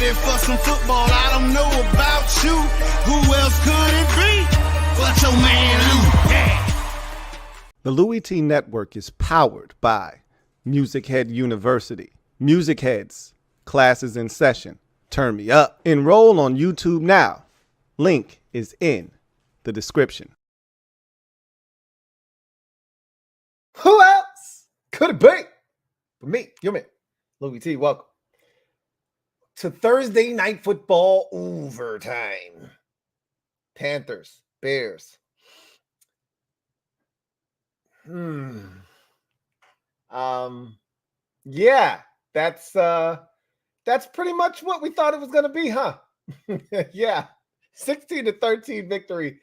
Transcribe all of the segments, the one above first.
ready for some football. I don't know about you. Who else could it be but your man Lou? Yeah. The LouieTeeNetwork is powered by MusicHead University. MusicHeads, classes in session. Turn me up. Enroll on YouTube now. Link is in the description. Who else could it be but me, your man, Louie T? Welcome to Thursday Night Football overtime. Panthers, Bears. Yeah, that's pretty much what we thought it was going to be, huh? Yeah, 16-13 victory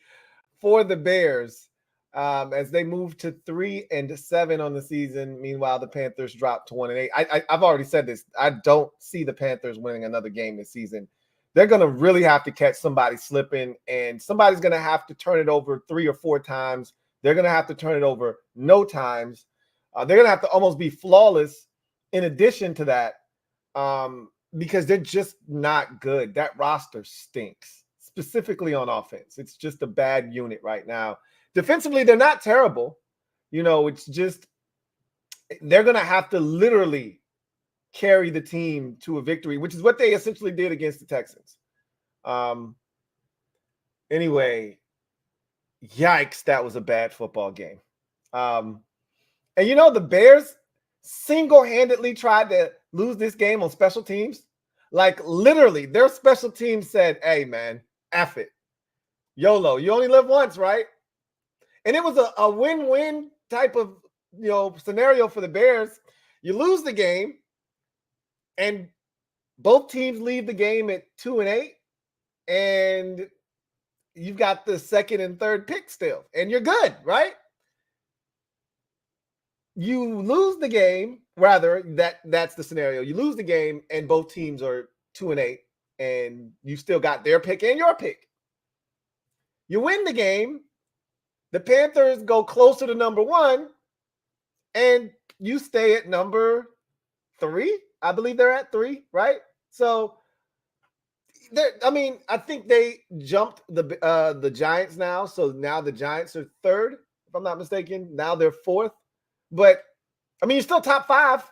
for the Bears as they move to 3-7 on the season. Meanwhile, the Panthers dropped to 1-8. I've already said this. I don't see the Panthers winning another game this season. They're going to really have to catch somebody slipping, and somebody's going to have to turn it over 3 or 4 times. They're going to have to turn it over no times. They're going to have to almost be flawless in addition to that because they're just not good. That roster stinks, specifically on offense. It's just a bad unit right now. Defensively, they're not terrible. You know, it's just they're going to have to literally carry the team to a victory, which is what they essentially did against the Texans. Anyway, yikes, that was a bad football game. And, you know, the Bears single-handedly tried to lose this game on special teams. Like, literally, their special teams said, hey, man, F it. YOLO, you only live once, right? And it was a win-win type of, you know, scenario for the Bears. You lose the game, and both teams leave the game at 2-8, and you've got the second and third pick still, and you're good, right? You lose the game, rather, that's the scenario. You lose the game, and both teams are 2-8, and you still got their pick and your pick. You win the game, the Panthers go closer to number 1, and you stay at number 3. I believe they're at 3, right? So, I think they jumped the Giants now. So now the Giants are 3rd, if I'm not mistaken. Now they're 4th. But, I mean, you're still top 5.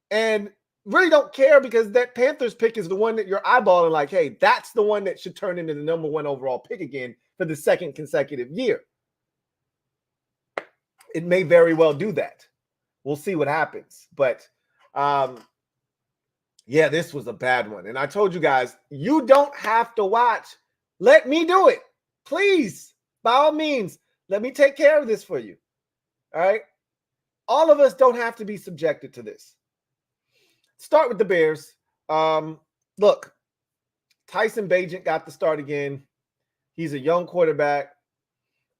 And really don't care because that Panthers pick is the one that you're eyeballing like, hey, that's the one that should turn into the number 1 overall pick again for the 2nd consecutive year. It may very well do that. We'll see what happens. But, yeah, this was a bad one. And I told you guys, you don't have to watch. Let me do it. Please, by all means, let me take care of this for you. All right? All of us don't have to be subjected to this. Start with the Bears. Look, Tyson Bagent got the start again. He's a young quarterback.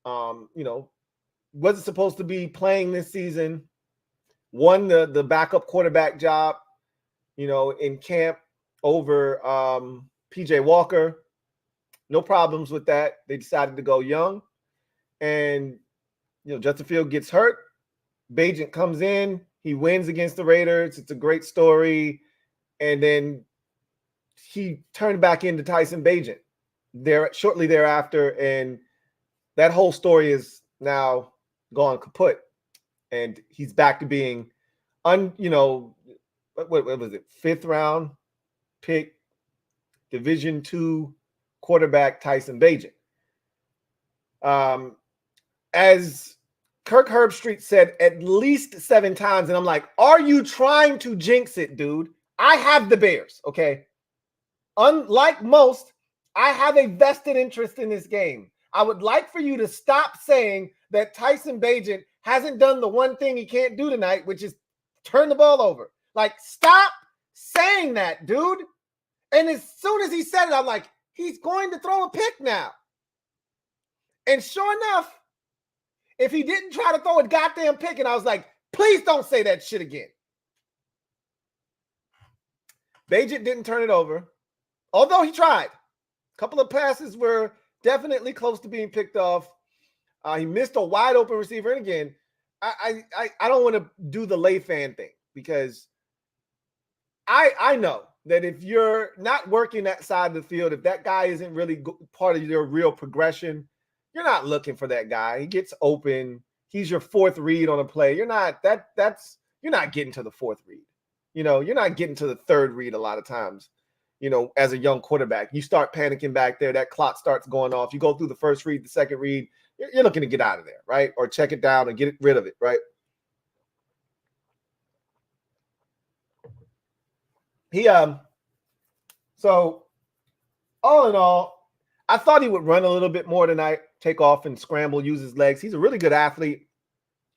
You know, wasn't supposed to be playing this season. Won the backup quarterback job, you know, in camp over PJ Walker. No problems with that. They decided to go young. And, you know, Justin Fields gets hurt. Bagent comes in. He wins against the Raiders. It's a great story. And then he turned back into Tyson Bagent there shortly thereafter. And that whole story is now gone kaput. And he's back to being, you know, what was it? 5th round pick, Division II quarterback Tyson Bagent. As Kirk Herbstreit said at least 7 times, and I'm like, are you trying to jinx it, dude? I have the Bears, okay? Unlike most, I have a vested interest in this game. I would like for you to stop saying that Tyson Bagent hasn't done the one thing he can't do tonight, which is turn the ball over. Like, stop saying that, dude. And as soon as he said it, I'm like, he's going to throw a pick now. And sure enough, if he didn't try to throw a goddamn pick, and I was like, please don't say that shit again. Bagent didn't turn it over, although he tried. A couple of passes were definitely close to being picked off. He missed a wide open receiver. And again, I don't want to do the lay fan thing because I know that if you're not working that side of the field, if that guy isn't really part of your real progression, you're not looking for that guy. He gets open. He's your fourth read on a play. You're not getting to the fourth read. You're not getting to the third read a lot of times. As a young quarterback, you start panicking back there. That clock starts going off. You go through the first read, the second read. You're looking to get out of there, right? Or check it down and get rid of it, right? So all in all, I thought he would run a little bit more tonight, take off and scramble, use his legs. He's a really good athlete.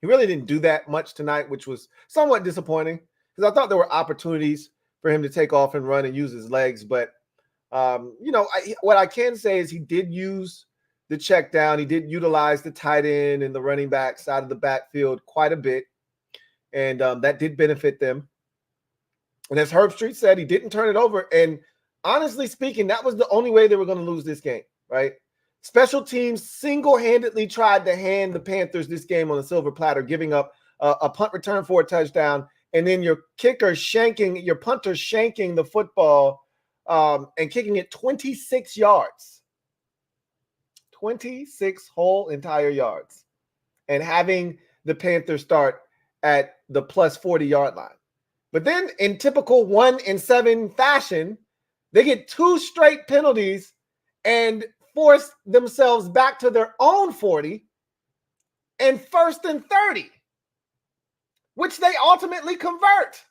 He really didn't do that much tonight, which was somewhat disappointing because I thought there were opportunities for him to take off and run and use his legs. But, what I can say is he did use the check down. He did utilize the tight end and the running back side of the backfield quite a bit. And that did benefit them. And as Herb Street said, he didn't turn it over. And honestly speaking, that was the only way they were going to lose this game, right? Special teams single-handedly tried to hand the Panthers this game on a silver platter, giving up a punt return for a touchdown, and then your punter shanking the football and kicking it 26 yards. 26 whole entire yards. And having the Panthers start at the plus 40-yard line. But then in typical 1-7 fashion, they get 2 straight penalties and force themselves back to their own 40 and 1st and 30, which they ultimately convert.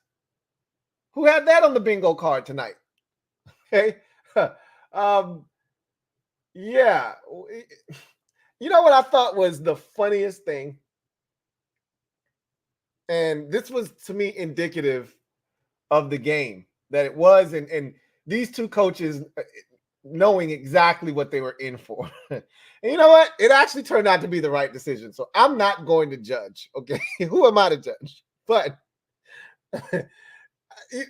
Who had that on the bingo card tonight? Okay. Yeah. You know what I thought was the funniest thing? And this was, to me, indicative of the game that it was. And these two coaches knowing exactly what they were in for. And you know what? It actually turned out to be the right decision. So I'm not going to judge. Okay. Who am I to judge? But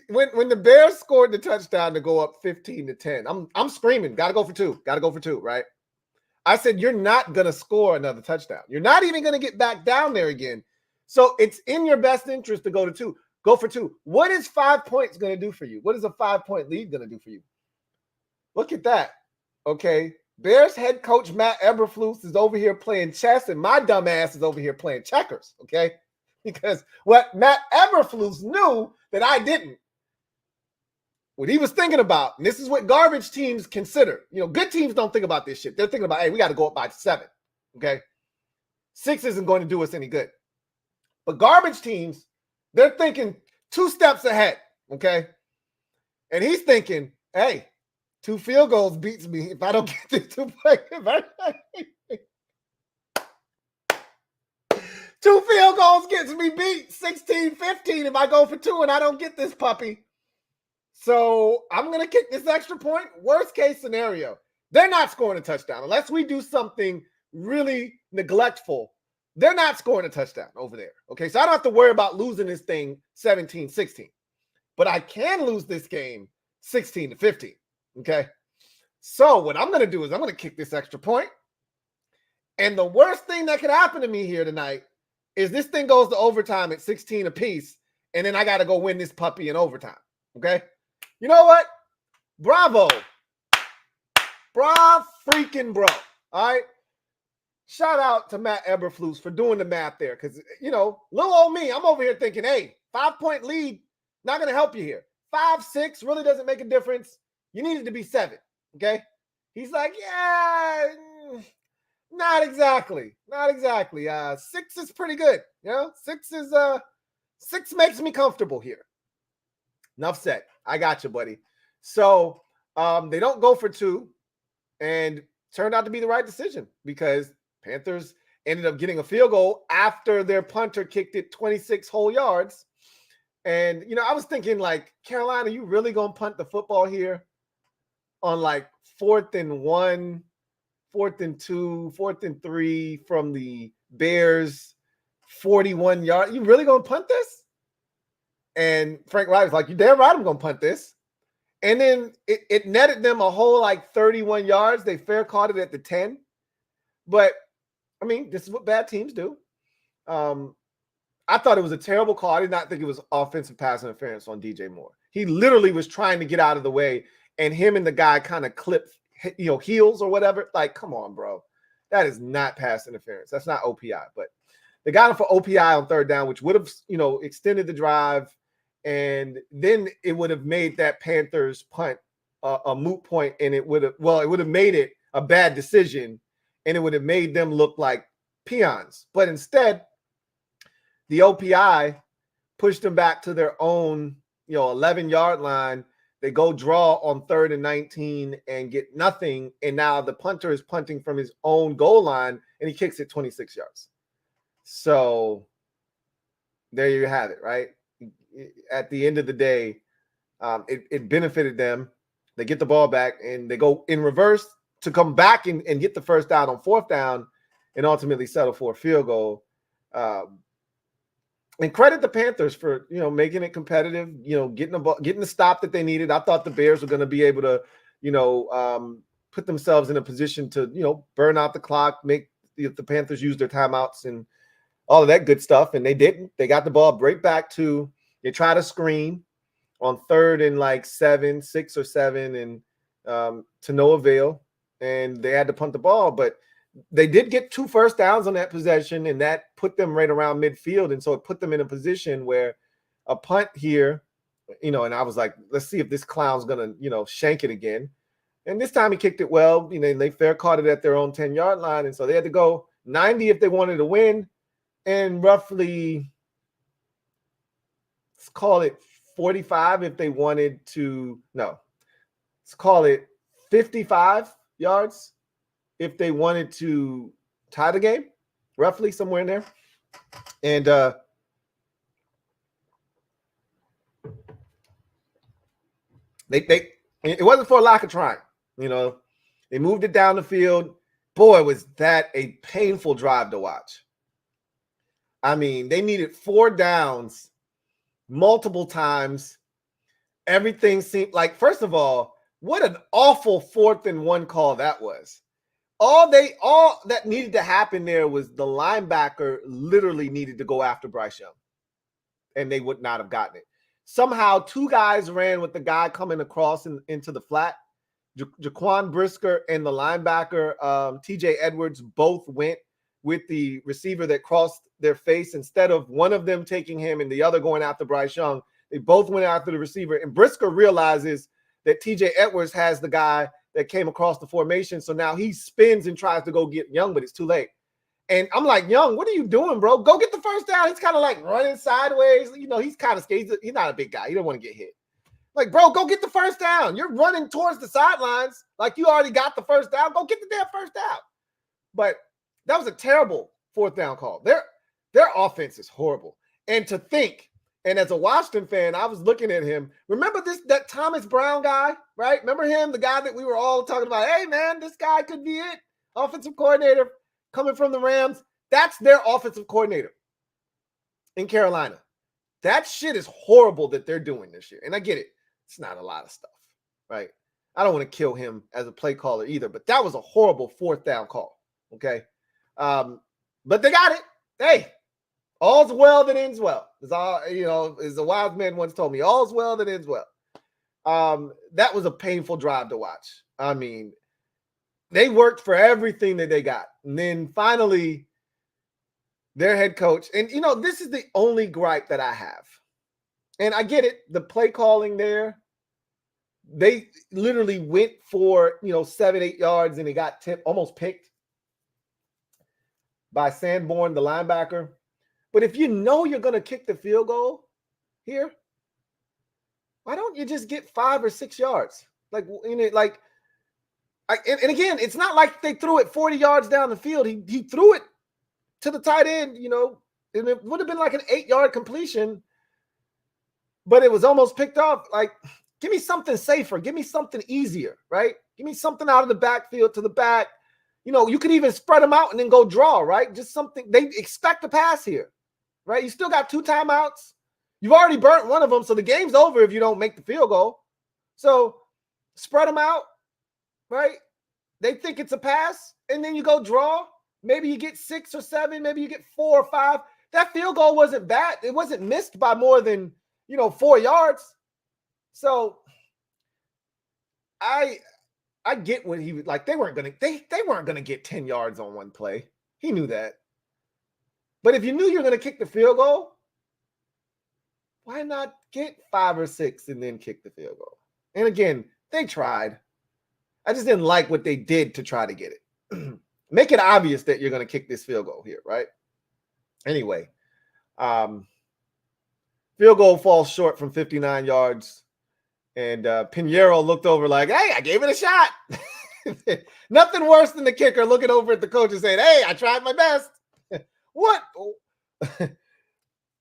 when the Bears scored the touchdown to go up 15-10, I'm screaming, gotta go for two, right? I said, you're not going to score another touchdown. You're not even going to get back down there again. So it's in your best interest to go to 2. Go for 2. What is 5 points going to do for you? What is a 5-point lead going to do for you? Look at that. Okay. Bears head coach Matt Eberflus is over here playing chess, and my dumb ass is over here playing checkers. Okay. Because what Matt Eberflus knew that I didn't, what he was thinking about, and this is what garbage teams consider. Good teams don't think about this shit. They're thinking about, hey, we got to go up by 7. Okay. 6 isn't going to do us any good. But garbage teams, they're thinking 2 steps ahead, okay? And he's thinking, hey, 2 field goals beats me if I don't get this 2 plays. 2 field goals gets me beat 16-15 if I go for 2 and I don't get this puppy. So I'm going to kick this extra point. Worst case scenario, they're not scoring a touchdown unless we do something really neglectful. They're not scoring a touchdown over there. Okay, so I don't have to worry about losing this thing 17-16. But I can lose this game 16-15. Okay, so what I'm going to do is I'm going to kick this extra point. And the worst thing that could happen to me here tonight is this thing goes to overtime at 16 apiece, and then I got to go win this puppy in overtime. Okay, you know what? Bravo. Freaking bro. All right. Shout out to Matt Eberflus for doing the math there. Because, little old me, I'm over here thinking, hey, 5-point lead, not going to help you here. 5-6 really doesn't make a difference. You need it to be 7. Okay. He's like, yeah, not exactly. Not exactly. 6 is pretty good. 6 makes me comfortable here. Enough said. I got you, buddy. So they don't go for 2, and turned out to be the right decision because Panthers ended up getting a field goal after their punter kicked it 26 whole yards. And, I was thinking, like, Carolina, you really going to punt the football here on, like, 4th and 1, 4th and 2, 4th and 3 from the Bears 41 yards? You really going to punt this? And Frank Reich was like, you damn right I'm going to punt this. And then it netted them a whole, like, 31 yards. They fair caught it at the 10. But, I mean, this is what bad teams do. I thought it was a terrible call. I did not think it was offensive pass interference on DJ Moore. He literally was trying to get out of the way, and him and the guy kind of clipped, heels or whatever. Like, come on, bro. That is not pass interference. That's not OPI. But they got him for OPI on third down, which would have, extended the drive, and then it would have made that Panthers punt a moot point, and it would have made it a bad decision, and it would have made them look like peons. But instead, the OPI pushed them back to their own, 11-yard line. They go draw on 3rd and 19 and get nothing. And now the punter is punting from his own goal line, and he kicks it 26 yards. So there you have it, right? At the end of the day, it benefited them. They get the ball back, and they go in reverse to come back and get the first down on 4th down and ultimately settle for a field goal. And credit the Panthers for, making it competitive, getting the stop that they needed. I thought the Bears were going to be able to, put themselves in a position to, burn out the clock, make the Panthers use their timeouts and all of that good stuff. And they didn't. They got the ball right back to, they try to screen on 3rd and like 6 or 7, and to no avail. And they had to punt the ball, but they did get 2 first downs on that possession, and that put them right around midfield. And so it put them in a position where a punt here, and I was like, let's see if this clown's going to, shank it again. And this time he kicked it well. They fair caught it at their own 10-yard line. And so they had to go 90 if they wanted to win, and roughly, let's call it 45 if they wanted to, let's call it 55 yards if they wanted to tie the game, roughly somewhere in there. And it wasn't for a lack of trying. They moved it down the field. Boy, was that a painful drive to watch. I mean, they needed 4 downs multiple times. Everything seemed like, first of all, what an awful 4th and 1 call that was. All that needed to happen there was the linebacker literally needed to go after Bryce Young, and they would not have gotten it. Somehow 2 guys ran with the guy coming across into the flat. Jaquan Brisker and the linebacker, TJ Edwards, both went with the receiver that crossed their face. Instead of one of them taking him and the other going after Bryce Young, they both went after the receiver. And Brisker realizes that TJ Edwards has the guy that came across the formation. So now he spins and tries to go get Young, but it's too late. And I'm like, Young, what are you doing, bro? Go get the first down. He's kind of like running sideways. He's kind of scared. He's not a big guy. He don't want to get hit. Like, bro, go get the first down. You're running towards the sidelines like you already got the first down. Go get the damn first down. But that was a terrible 4th down call. Their offense is horrible. And to think, and as a Washington fan, I was looking at him. Remember that Thomas Brown guy, right? Remember him, the guy that we were all talking about? Hey, man, this guy could be it. Offensive coordinator coming from the Rams. That's their offensive coordinator in Carolina. That shit is horrible that they're doing this year. And I get it. It's not a lot of stuff, right? I don't want to kill him as a play caller either, but that was a horrible 4th down call, okay? But they got it. Hey, all's well that ends well. It's all, as a wise man once told me, all's well that ends well. That was a painful drive to watch. I mean, they worked for everything that they got. And then finally, their head coach, and this is the only gripe that I have. And I get it, the play calling there, they literally went for, 7-8 yards, and it got almost picked by Sanborn, the linebacker. But if you're going to kick the field goal here, why don't you just get 5 or 6 yards? And again, it's not like they threw it 40 yards down the field. He threw it to the tight end, and it would have been like an 8-yard completion, but it was almost picked off. Like, give me something safer. Give me something easier, right? Give me something out of the backfield to the back. You could even spread them out and then go draw, right? Just something. They expect a pass here, right? You still got 2 timeouts. You've already burnt one of them, so the game's over if you don't make the field goal. So spread them out, right? They think it's a pass, and then you go draw. Maybe you get 6 or 7. Maybe you get 4 or 5. That field goal wasn't bad. It wasn't missed by more than, 4 yards. So I get what he was like. They weren't gonna get 10 yards on one play. He knew that. But if you knew you were gonna kick the field goal, why not get 5 or 6 and then kick the field goal? And again, they tried. I just didn't like what they did to try to get it. Make it obvious that you're gonna kick this field goal here, right? Anyway, field goal falls short from 59 yards. And Pinheiro looked over like, hey, I gave it a shot. Nothing worse than the kicker looking over at the coach and saying, hey, I tried my best. What?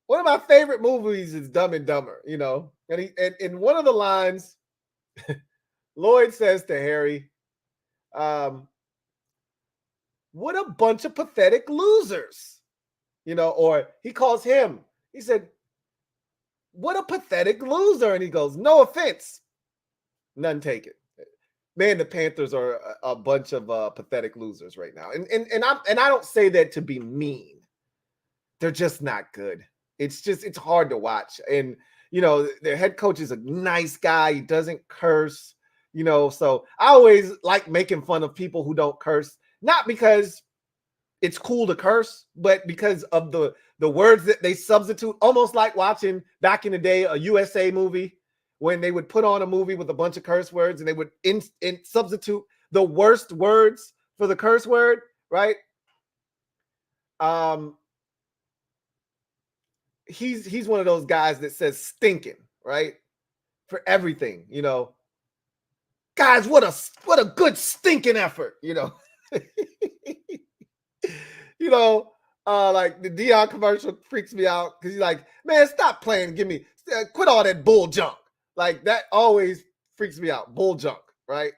One of my favorite movies is Dumb and Dumber, And in one of the lines, Lloyd says to Harry, what a bunch of pathetic losers. Or he calls him. He said, what a pathetic loser. And he goes, no offense. None taken. Man, the Panthers are a bunch of pathetic losers right now. And I don't say that to be mean. They're just not good. It's hard to watch. And, their head coach is a nice guy. He doesn't curse, so I always like making fun of people who don't curse, not because it's cool to curse, but because of the words that they substitute, almost like watching back in the day a USA movie when they would put on a movie with a bunch of curse words and they would substitute the worst words for the curse word, right? He's one of those guys that says stinking, right? For everything, Guys, what a good stinking effort, like the Dion commercial freaks me out because he's like, man, stop playing. Quit all that bull junk. Like that always freaks me out. Bull junk, right?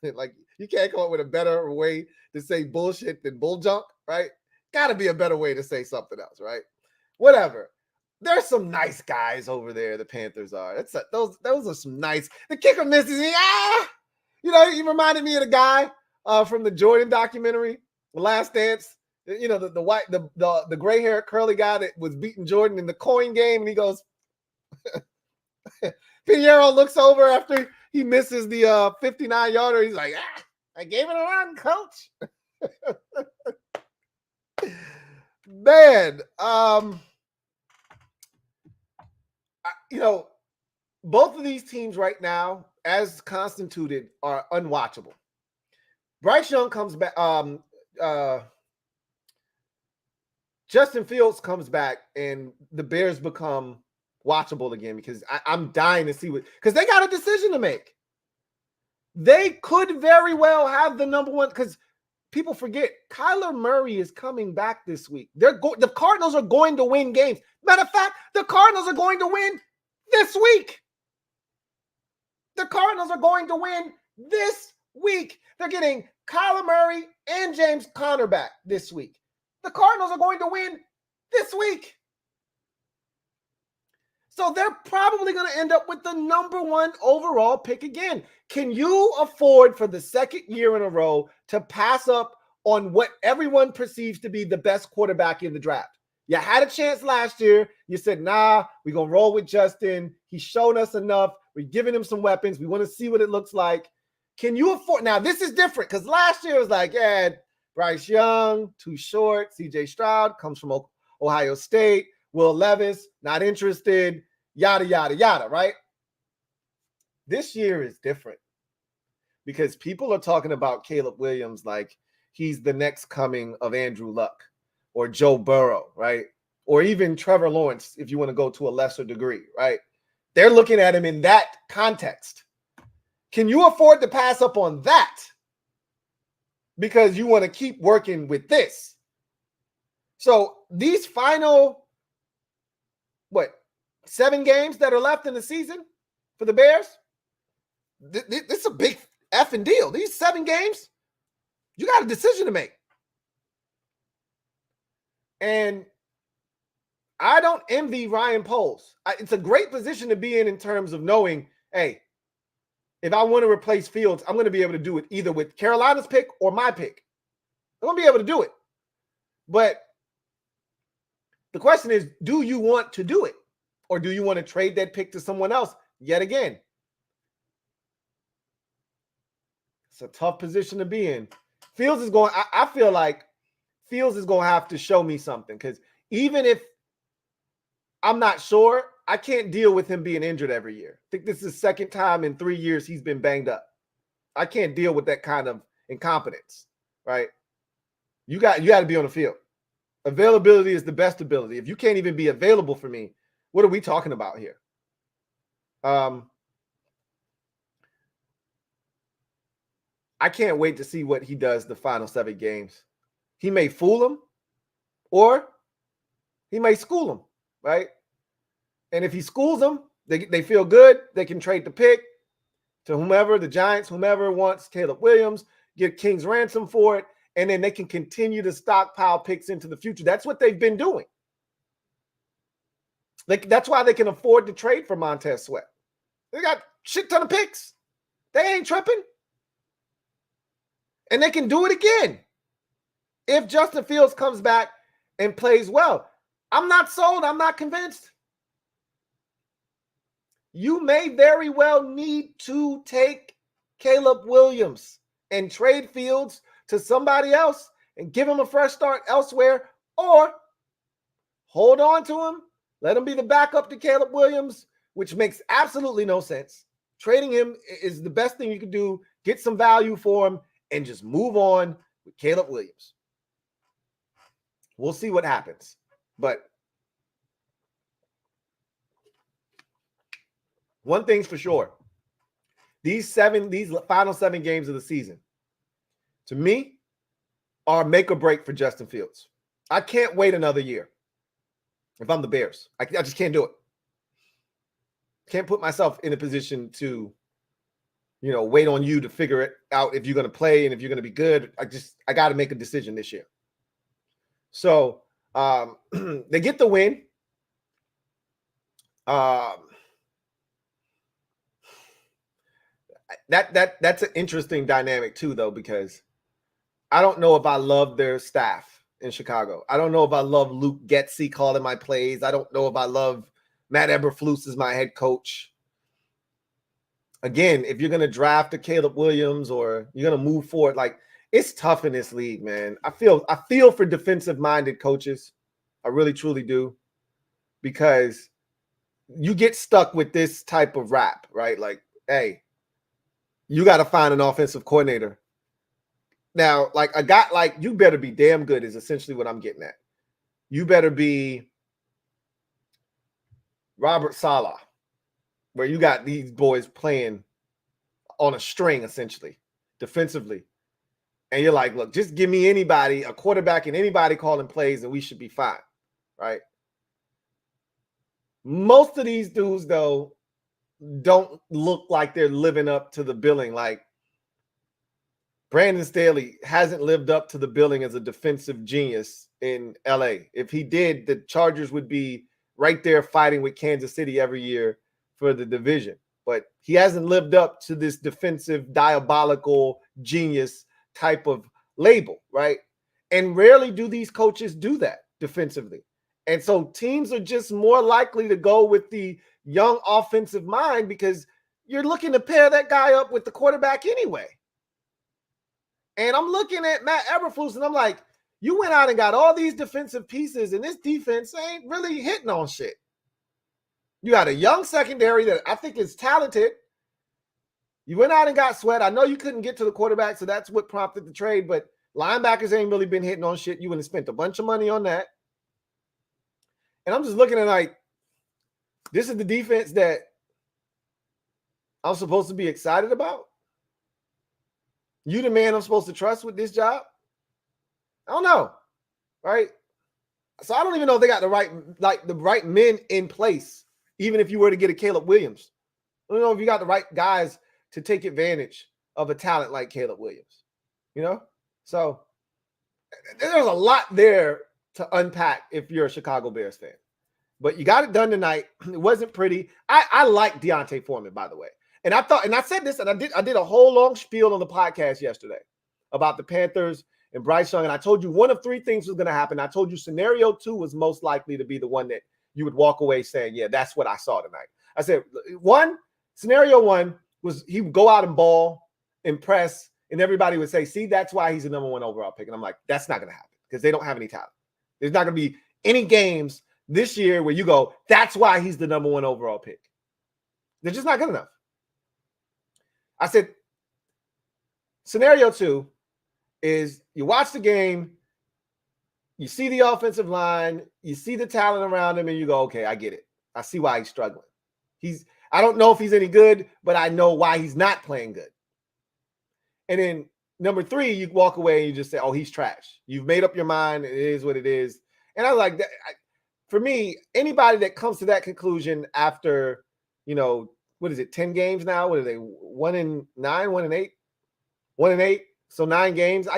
Like you can't come up with a better way to say bullshit than bull junk, right? Got to be a better way to say something else, right? Whatever. There's some nice guys over there. The Panthers are. Those are some nice. The kicker misses. He reminded me of the guy from the Jordan documentary, The Last Dance. The white, the gray hair curly guy that was beating Jordan in the coin game, and he goes, Pinheiro looks over after he misses the 59-yarder. He's like, I gave it a run, coach. Man, both of these teams right now, as constituted, are unwatchable. Bryce Young comes back. Justin Fields comes back, and the Bears become watchable again because I'm dying to see because they got a decision to make. They could very well have the number one because people forget Kyler Murray is coming back this week. The Cardinals are going to win games. Matter of fact, the Cardinals are going to win this week. The Cardinals are going to win this week. They're getting Kyler Murray and James Conner back this week. The Cardinals are going to win this week. So they're probably going to end up with the number one overall pick again. Can you afford for the second year in a row to pass up on what everyone perceives to be the best quarterback in the draft? You had a chance last year. You said, nah, we're going to roll with Justin. He's shown us enough. We're giving him some weapons. We want to see what it looks like. Can you afford? Now, this is different because last year it was like, yeah, Bryce Young, too short. CJ Stroud comes from Ohio State. Will Levis, not interested. Yada, yada, yada, right? This year is different because people are talking about Caleb Williams like he's the next coming of Andrew Luck or Joe Burrow, right? Or even Trevor Lawrence, if you want to go to a lesser degree, right? They're looking at him in that context. Can you afford to pass up on that because you want to keep working with this? So these final, 7 games that are left in the season for the Bears, this is a big effing deal. These 7 games, you got a decision to make. And I don't envy Ryan Poles. It's a great position to be in terms of knowing, hey, if I want to replace Fields, I'm going to be able to do it either with Carolina's pick or my pick. I'm going to be able to do it. But The question is, do you want to do it? Or do you want to trade that pick to someone else yet again? It's a tough position to be in. Fields is going, I feel like Fields is going to have to show me something, because even if I'm not sure, I can't deal with him being injured every year. I think this is the second time in 3 years he's been banged up. I can't deal with that kind of incompetence, right? You got to be on the field. Availability is the best ability. If you can't even be available for me, what are we talking about here? I can't wait to see what he does the final 7 games. He may fool them, or he may school them, right? And if he schools them, they feel good. They can trade the pick to whomever, the Giants, whomever wants Caleb Williams, get King's ransom for it, and then they can continue to stockpile picks into the future. That's what they've been doing. That's why they can afford to trade for Montez Sweat. They got shit ton of picks. They ain't tripping. And they can do it again if Justin Fields comes back and plays well. I'm not sold. I'm not convinced. You may very well need to take Caleb Williams and trade Fields to somebody else and give him a fresh start elsewhere, or hold on to him, let him be the backup to Caleb Williams, which makes absolutely no sense. Trading him is the best thing you can do. Get some value for him and just move on with Caleb Williams. We'll see what happens. But one thing's for sure. These final 7 games of the season, to me, are make or break for Justin Fields. I can't wait another year if I'm the Bears. I just can't do it. Can't put myself in a position to, wait on you to figure it out if you're going to play and if you're going to be good. I got to make a decision this year. So they get the win. That's an interesting dynamic too, though, because I don't know if I love their staff in Chicago. I don't know if I love Luke Getsy calling my plays. I don't know if I love Matt Eberflus as my head coach. Again, if you're going to draft a Caleb Williams or you're going to move forward, it's tough in this league, man. I feel for defensive-minded coaches. I really, truly do, because you get stuck with this type of rap, right? Hey, you got to find an offensive coordinator. Now, a guy you better be damn good is essentially what I'm getting at. You better be Robert Saleh, where you got these boys playing on a string, essentially, defensively. And you're like, look, just give me anybody, a quarterback and anybody calling plays, and we should be fine, right? Most of these dudes, though, don't look like they're living up to the billing. Brandon Staley hasn't lived up to the billing as a defensive genius in LA. If he did, the Chargers would be right there fighting with Kansas City every year for the division. But he hasn't lived up to this defensive, diabolical genius type of label, right? And rarely do these coaches do that defensively. And so teams are just more likely to go with the young offensive mind, because you're looking to pair that guy up with the quarterback anyway. And I'm looking at Matt Eberflus, and I'm like, you went out and got all these defensive pieces, and this defense ain't really hitting on shit. You got a young secondary that I think is talented. You went out and got Sweat. I know you couldn't get to the quarterback, so that's what prompted the trade, but linebackers ain't really been hitting on shit. You went and spent a bunch of money on that. And I'm just looking at this is the defense that I'm supposed to be excited about? You the man I'm supposed to trust with this job? I don't know, right? So I don't even know if they got the right men in place, even if you were to get a Caleb Williams. I don't know if you got the right guys to take advantage of a talent like Caleb Williams, So there's a lot there to unpack if you're a Chicago Bears fan. But you got it done tonight. It wasn't pretty. I like Deontay Foreman, by the way. And I said this, and I did a whole long spiel on the podcast yesterday about the Panthers and Bryce Young, and I told you one of three things was going to happen. I told you scenario 2 was most likely to be the one that you would walk away saying, yeah, that's what I saw tonight. I said, scenario 1 was he would go out and ball, impress, and everybody would say, see, that's why he's the number 1 overall pick. And I'm like, that's not going to happen because they don't have any talent. There's not going to be any games this year where you go, that's why he's the number 1 overall pick. They're just not good enough. I said, scenario 2 is you watch the game, you see the offensive line, you see the talent around him, and you go, okay, I get it. I see why he's struggling. I don't know if he's any good, but I know why he's not playing good. And then number 3, you walk away and you just say, oh, he's trash. You've made up your mind. It is what it is. And I was like, for me, anybody that comes to that conclusion after, what is it, 10 games now? What are they, 1-9, 1-8? 1-8, so 9 games.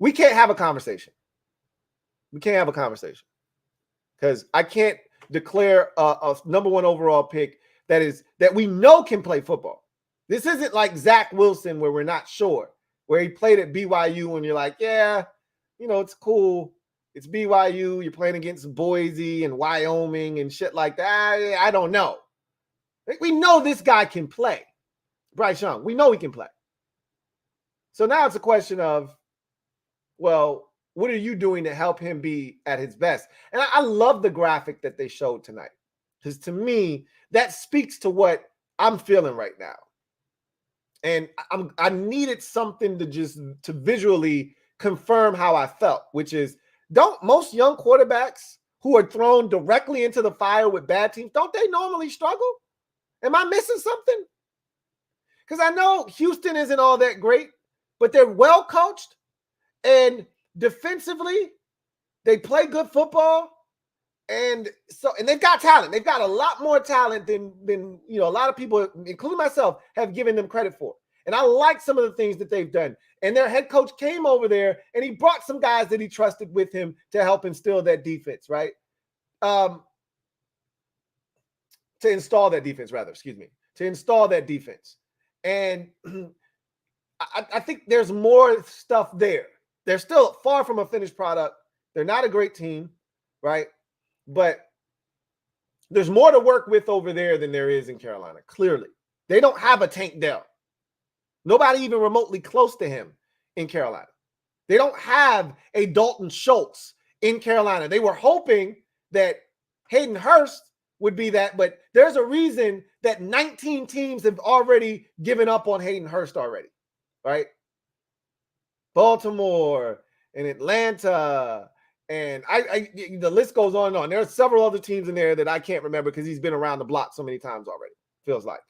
We can't have a conversation. We can't have a conversation because I can't declare a number 1 overall pick that we know can play football. This isn't like Zach Wilson where we're not sure, where he played at BYU and you're like, yeah, it's cool. It's BYU. You're playing against Boise and Wyoming and shit like that. I don't know. We know this guy can play. Bryce Young, we know he can play. So now it's a question of, well, what are you doing to help him be at his best? And I love the graphic that they showed tonight because to me, that speaks to what I'm feeling right now. And I needed something to visually confirm how I felt, which is, don't most young quarterbacks who are thrown directly into the fire with bad teams, don't they normally struggle? Am I missing something? Because I know Houston isn't all that great, but they're well coached, and defensively, they play good football, and they've got talent. They've got a lot more talent than a lot of people, including myself, have given them credit for. And I like some of the things that they've done. And their head coach came over there and he brought some guys that he trusted with him to help instill that defense, right? To install that defense, to install that defense. And I think there's more stuff there. They're still far from a finished product. They're not a great team, right? But there's more to work with over there than there is in Carolina, clearly. They don't have a Tank Dell. Nobody even remotely close to him in Carolina. They don't have a Dalton Schultz in Carolina. They were hoping that Hayden Hurst would be that, but there's a reason that 19 teams have already given up on Hayden Hurst already, right? Baltimore and Atlanta, and the list goes on and on. There are several other teams in there that I can't remember because he's been around the block so many times already, feels like.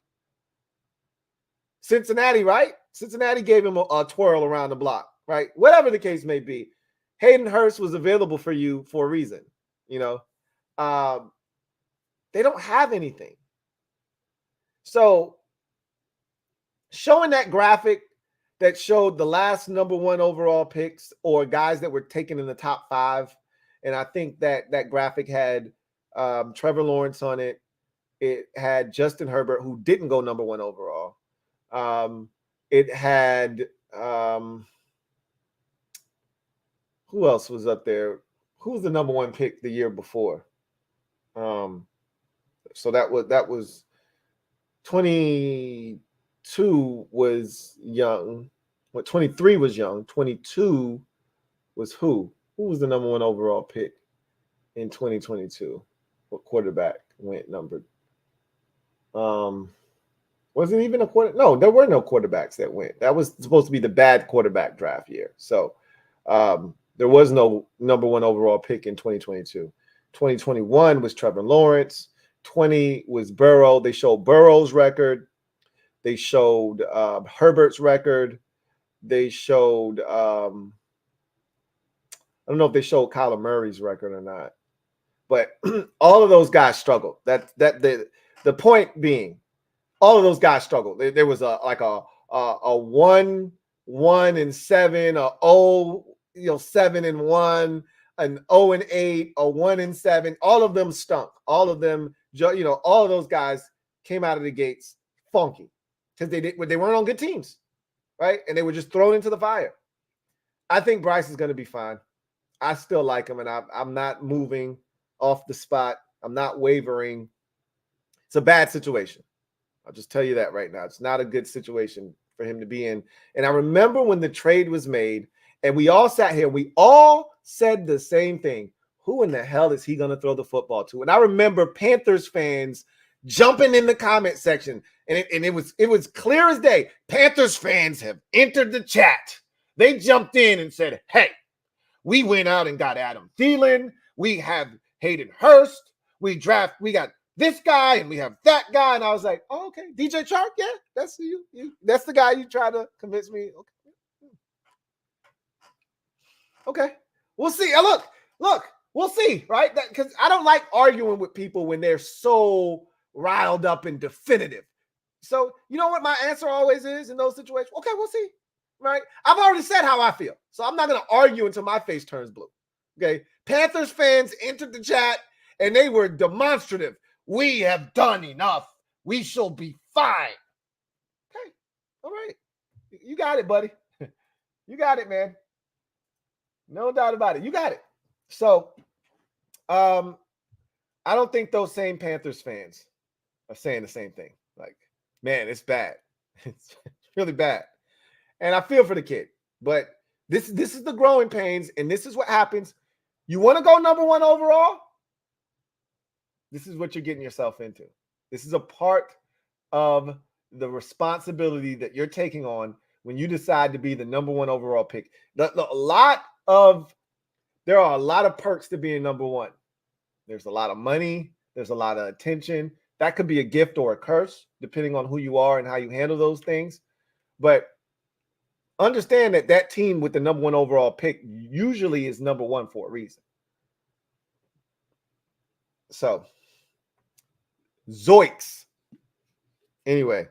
Cincinnati, right? Cincinnati gave him a twirl around the block, right? Whatever the case may be, Hayden Hurst was available for you for a reason, They don't have anything. So showing that graphic that showed the last number 1 overall picks or guys that were taken in the top 5, and I think that graphic had Trevor Lawrence on it. It had Justin Herbert, who didn't go number 1 overall. It had who else was up there? Who was the number 1 pick the year before? So that was 22 was young. 23 was young. 22 was who? Who was the number 1 overall pick in 2022? What quarterback went numbered? Wasn't even a quarter. No, there were no quarterbacks that went. That was supposed to be the bad quarterback draft year. So there was no number 1 overall pick in 2022. 2021 was Trevor Lawrence. 20 was Burrow. They showed Burrow's record. They showed Herbert's record. They showed I don't know if they showed Kyler Murray's record or not, but all of those guys struggled. The point being, all of those guys struggled. There was a 1-1-7, a 0-7-1, an 0-8, a 1-7. All of them stunk. All of them, all of those guys came out of the gates funky because they weren't on good teams, right? And they were just thrown into the fire. I think Bryce is going to be fine. I still like him, and I'm not moving off the spot. I'm not wavering. It's a bad situation. I'll just tell you that right now. It's not a good situation for him to be in. And I remember when the trade was made, and we all sat here, we all said the same thing. Who in the hell is he going to throw the football to? And I remember Panthers fans jumping in the comment section, and it was clear as day. Panthers fans have entered the chat. They jumped in and said, hey, we went out and got Adam Thielen. We have Hayden Hurst. We got this guy and we have that guy. And I was like, oh, okay. DJ Chark, yeah, that's you. That's the guy you try to convince me. Okay. We'll see. Look, we'll see, right? Because I don't like arguing with people when they're so riled up and definitive. So you know what my answer always is in those situations? Okay, we'll see. Right? I've already said how I feel. So I'm not going to argue until my face turns blue. Okay? Panthers fans entered the chat and they were demonstrative. We have done enough. We shall be fine. Okay. All right. You got it, buddy. You got it, man. No doubt about it. You got it. So I don't think those same Panthers fans are saying the same thing. Like, man, it's bad. It's really bad. And I feel for the kid, but this is the growing pains, and this is what happens. You want to go number one overall? This is what you're getting yourself into. This is a part of the responsibility that you're taking on when you decide to be the number one overall pick. There are a lot of perks to being number one. There's a lot of money. There's a lot of attention. That could be a gift or a curse, depending on who you are and how you handle those things. But understand that team with the number one overall pick usually is number one for a reason. So, zoinks. Anyway,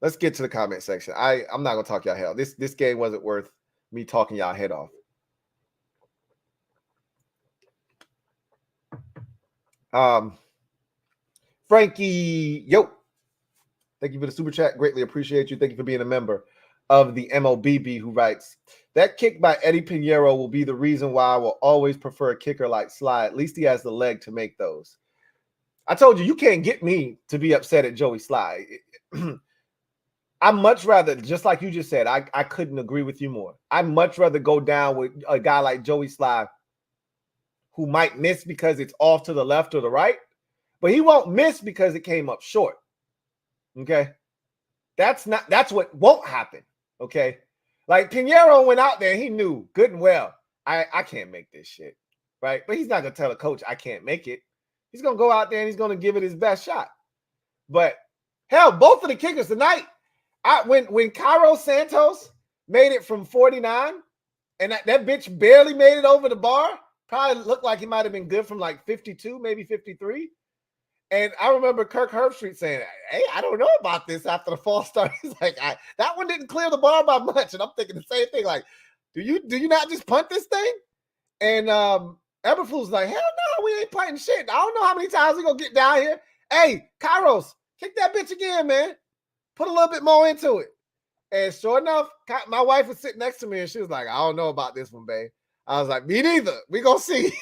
let's get to the comment section. I'm not going to talk y'all hell. This game wasn't worth me talking y'all head off. Frankie, yo. Thank you for the super chat. Greatly appreciate you. Thank you for being a member of the MOBB, who writes, that kick by Eddie Pinheiro will be the reason why I will always prefer a kicker like Sly. At least he has the leg to make those. I told you can't get me to be upset at Joey Sly. I'd much rather, just like you just said, I couldn't agree with you more. I'd much rather go down with a guy like Joey Sly who might miss because it's off to the left or the right, but he won't miss because it came up short. Okay? That's what won't happen. Okay? Like Pinheiro went out there, he knew good and well, I can't make this shit. Right? But he's not going to tell a coach I can't make it. He's going to go out there and he's going to give it his best shot. But hell, both of the kickers tonight, when Cairo Santos made it from 49 and that bitch barely made it over the bar, probably looked like he might have been good from like 52, maybe 53. And I remember Kirk Herbstreit saying, hey, I don't know about this after the false start. He's like, that one didn't clear the bar by much. And I'm thinking the same thing. Like, do you not just punt this thing? And Eberflus like, hell no, we ain't punting shit. I don't know how many times we going to get down here. Hey, Kairos, kick that bitch again, man. Put a little bit more into it. And sure enough, my wife was sitting next to me and she was like, I don't know about this one, babe. I was like, me neither. We going to see.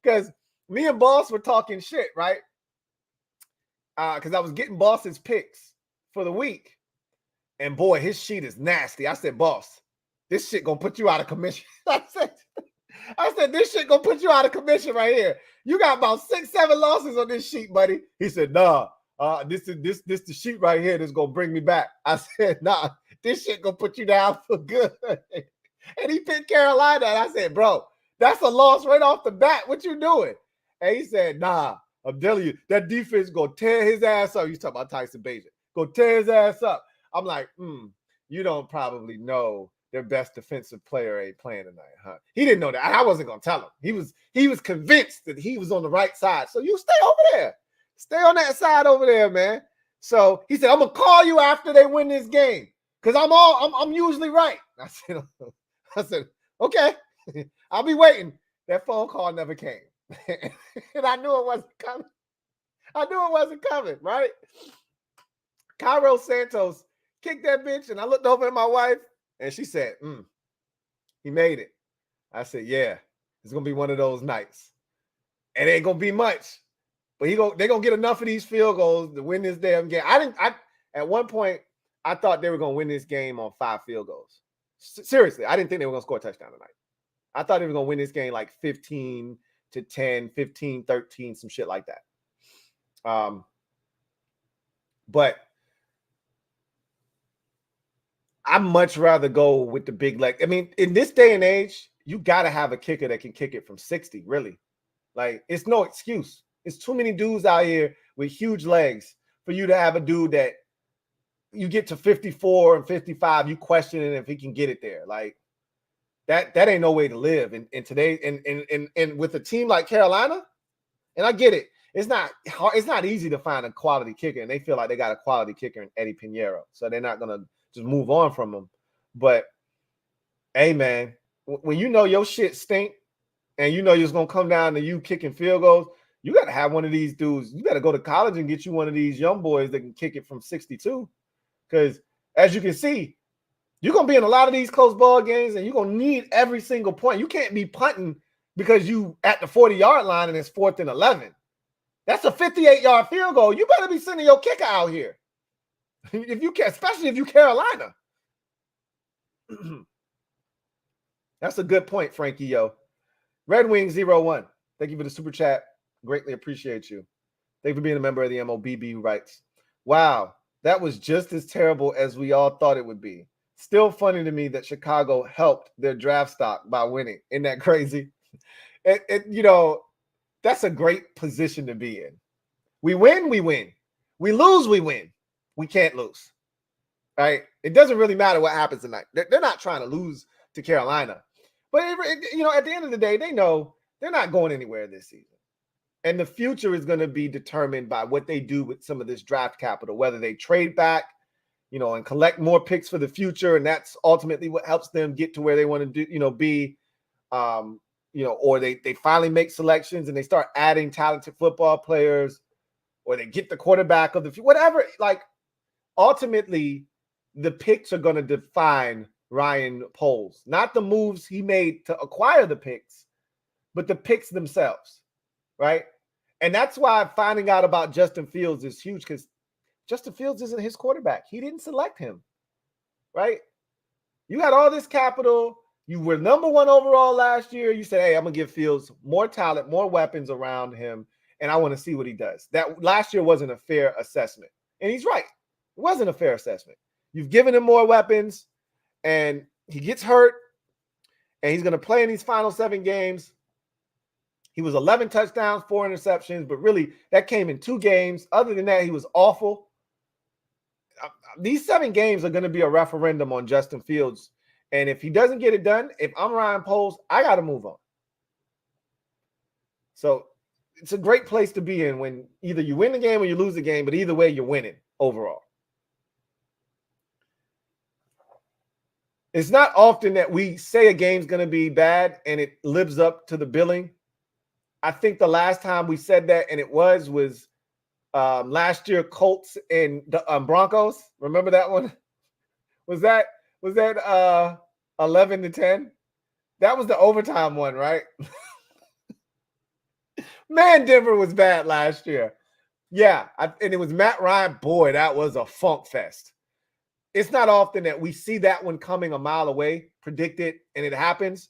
Because me and Boss were talking shit, right? Because I was getting Boss's picks for the week. And boy, his sheet is nasty. I said, Boss, this shit going to put you out of commission. I said, this shit going to put you out of commission right here. You got about 6-7 losses on this sheet, buddy. He said, nah. This the sheet right here that's gonna bring me back. I said, nah, this shit gonna put you down for good. And he picked Carolina. And I said, bro, that's a loss right off the bat. What you doing? And he said, nah, I'm telling you, that defense gonna tear his ass up. He's talking about Tyson Bagent. Go tear his ass up. I'm like, you don't probably know their best defensive player ain't playing tonight, huh? He didn't know that. I wasn't gonna tell him. He was convinced that he was on the right side. So you stay over there. Stay on that side over there, man. So he said, I'm gonna call you after they win this game. Because I'm usually right. I said, okay. I'll be waiting. That phone call never came. And I knew it wasn't coming. Right? Cairo Santos kicked that bitch, and I looked over at my wife, and she said, He made it. I said, yeah, it's going to be one of those nights. It ain't going to be much. But they're going to get enough of these field goals to win this damn game. At one point, I thought they were going to win this game on 5 field goals. Seriously, I didn't think they were going to score a touchdown tonight. I thought they were going to win this game like 15-10, 15-13, some shit like that. But I'd much rather go with the big leg. I mean, in this day and age, you got to have a kicker that can kick it from 60, really. Like, it's no excuse. It's too many dudes out here with huge legs for you to have a dude that you get to 54 and 55, you questioning if he can get it there. Like, that ain't no way to live in today. And with a team like Carolina, and I get it, it's not easy to find a quality kicker, and they feel like they got a quality kicker in Eddie Pinheiro, so they're not gonna just move on from him. But hey, man, when you know your shit stink, and you know it's gonna come down to you kicking field goals, you got to have one of these dudes. You got to go to college and get you one of these young boys that can kick it from 62, because as you can see, you're gonna be in a lot of these close ball games, and you're gonna need every single point. You can't be punting because you at the 40-yard line and it's 4th and 11. That's a 58-yard field goal. You better be sending your kicker out here. If you can, especially if you Carolina. That's a good point, Frankie, yo. Red Wing 01. Thank you for the super chat. Greatly appreciate you. Thank you for being a member of the MOBB who writes, wow, that was just as terrible as we all thought it would be. Still funny to me that Chicago helped their draft stock by winning. Isn't that crazy? You know, that's a great position to be in. We win, we win. We lose, we win. We can't lose. Right? It doesn't really matter what happens tonight. They're not trying to lose to Carolina. But, you know, at the end of the day, they know they're not going anywhere this season. And the future is going to be determined by what they do with some of this draft capital, whether they trade back, you know, and collect more picks for the future. And that's ultimately what helps them get to where they want to do, you know, be, you know, or they finally make selections and they start adding talented football players, or they get the quarterback of the future, whatever. Like, ultimately, the picks are going to define Ryan Poles, not the moves he made to acquire the picks, but the picks themselves, right? And that's why finding out about Justin Fields is huge, because Justin Fields isn't his quarterback. He didn't select him, right? You had all this capital. You were number 1 overall last year. You said, hey, I'm going to give Fields more talent, more weapons around him, and I want to see what he does. That last year wasn't a fair assessment. And he's right. It wasn't a fair assessment. You've given him more weapons, and he gets hurt, and he's going to play in these final 7 games. He was 11 touchdowns, 4 interceptions, but really that came in 2 games. Other than that, he was awful. These 7 games are going to be a referendum on Justin Fields. And if he doesn't get it done, if I'm Ryan Poles, I got to move on. So it's a great place to be in when either you win the game or you lose the game, but either way, you're winning overall. It's not often that we say a game's going to be bad and it lives up to the billing. I think the last time we said that, and it was last year, Colts and the Broncos. Remember that one? Was that 11-10? That was the overtime one, right? Man, Denver was bad last year. Yeah, and it was Matt Ryan. Boy, that was a funk fest. It's not often that we see that one coming a mile away, predict it, and it happens.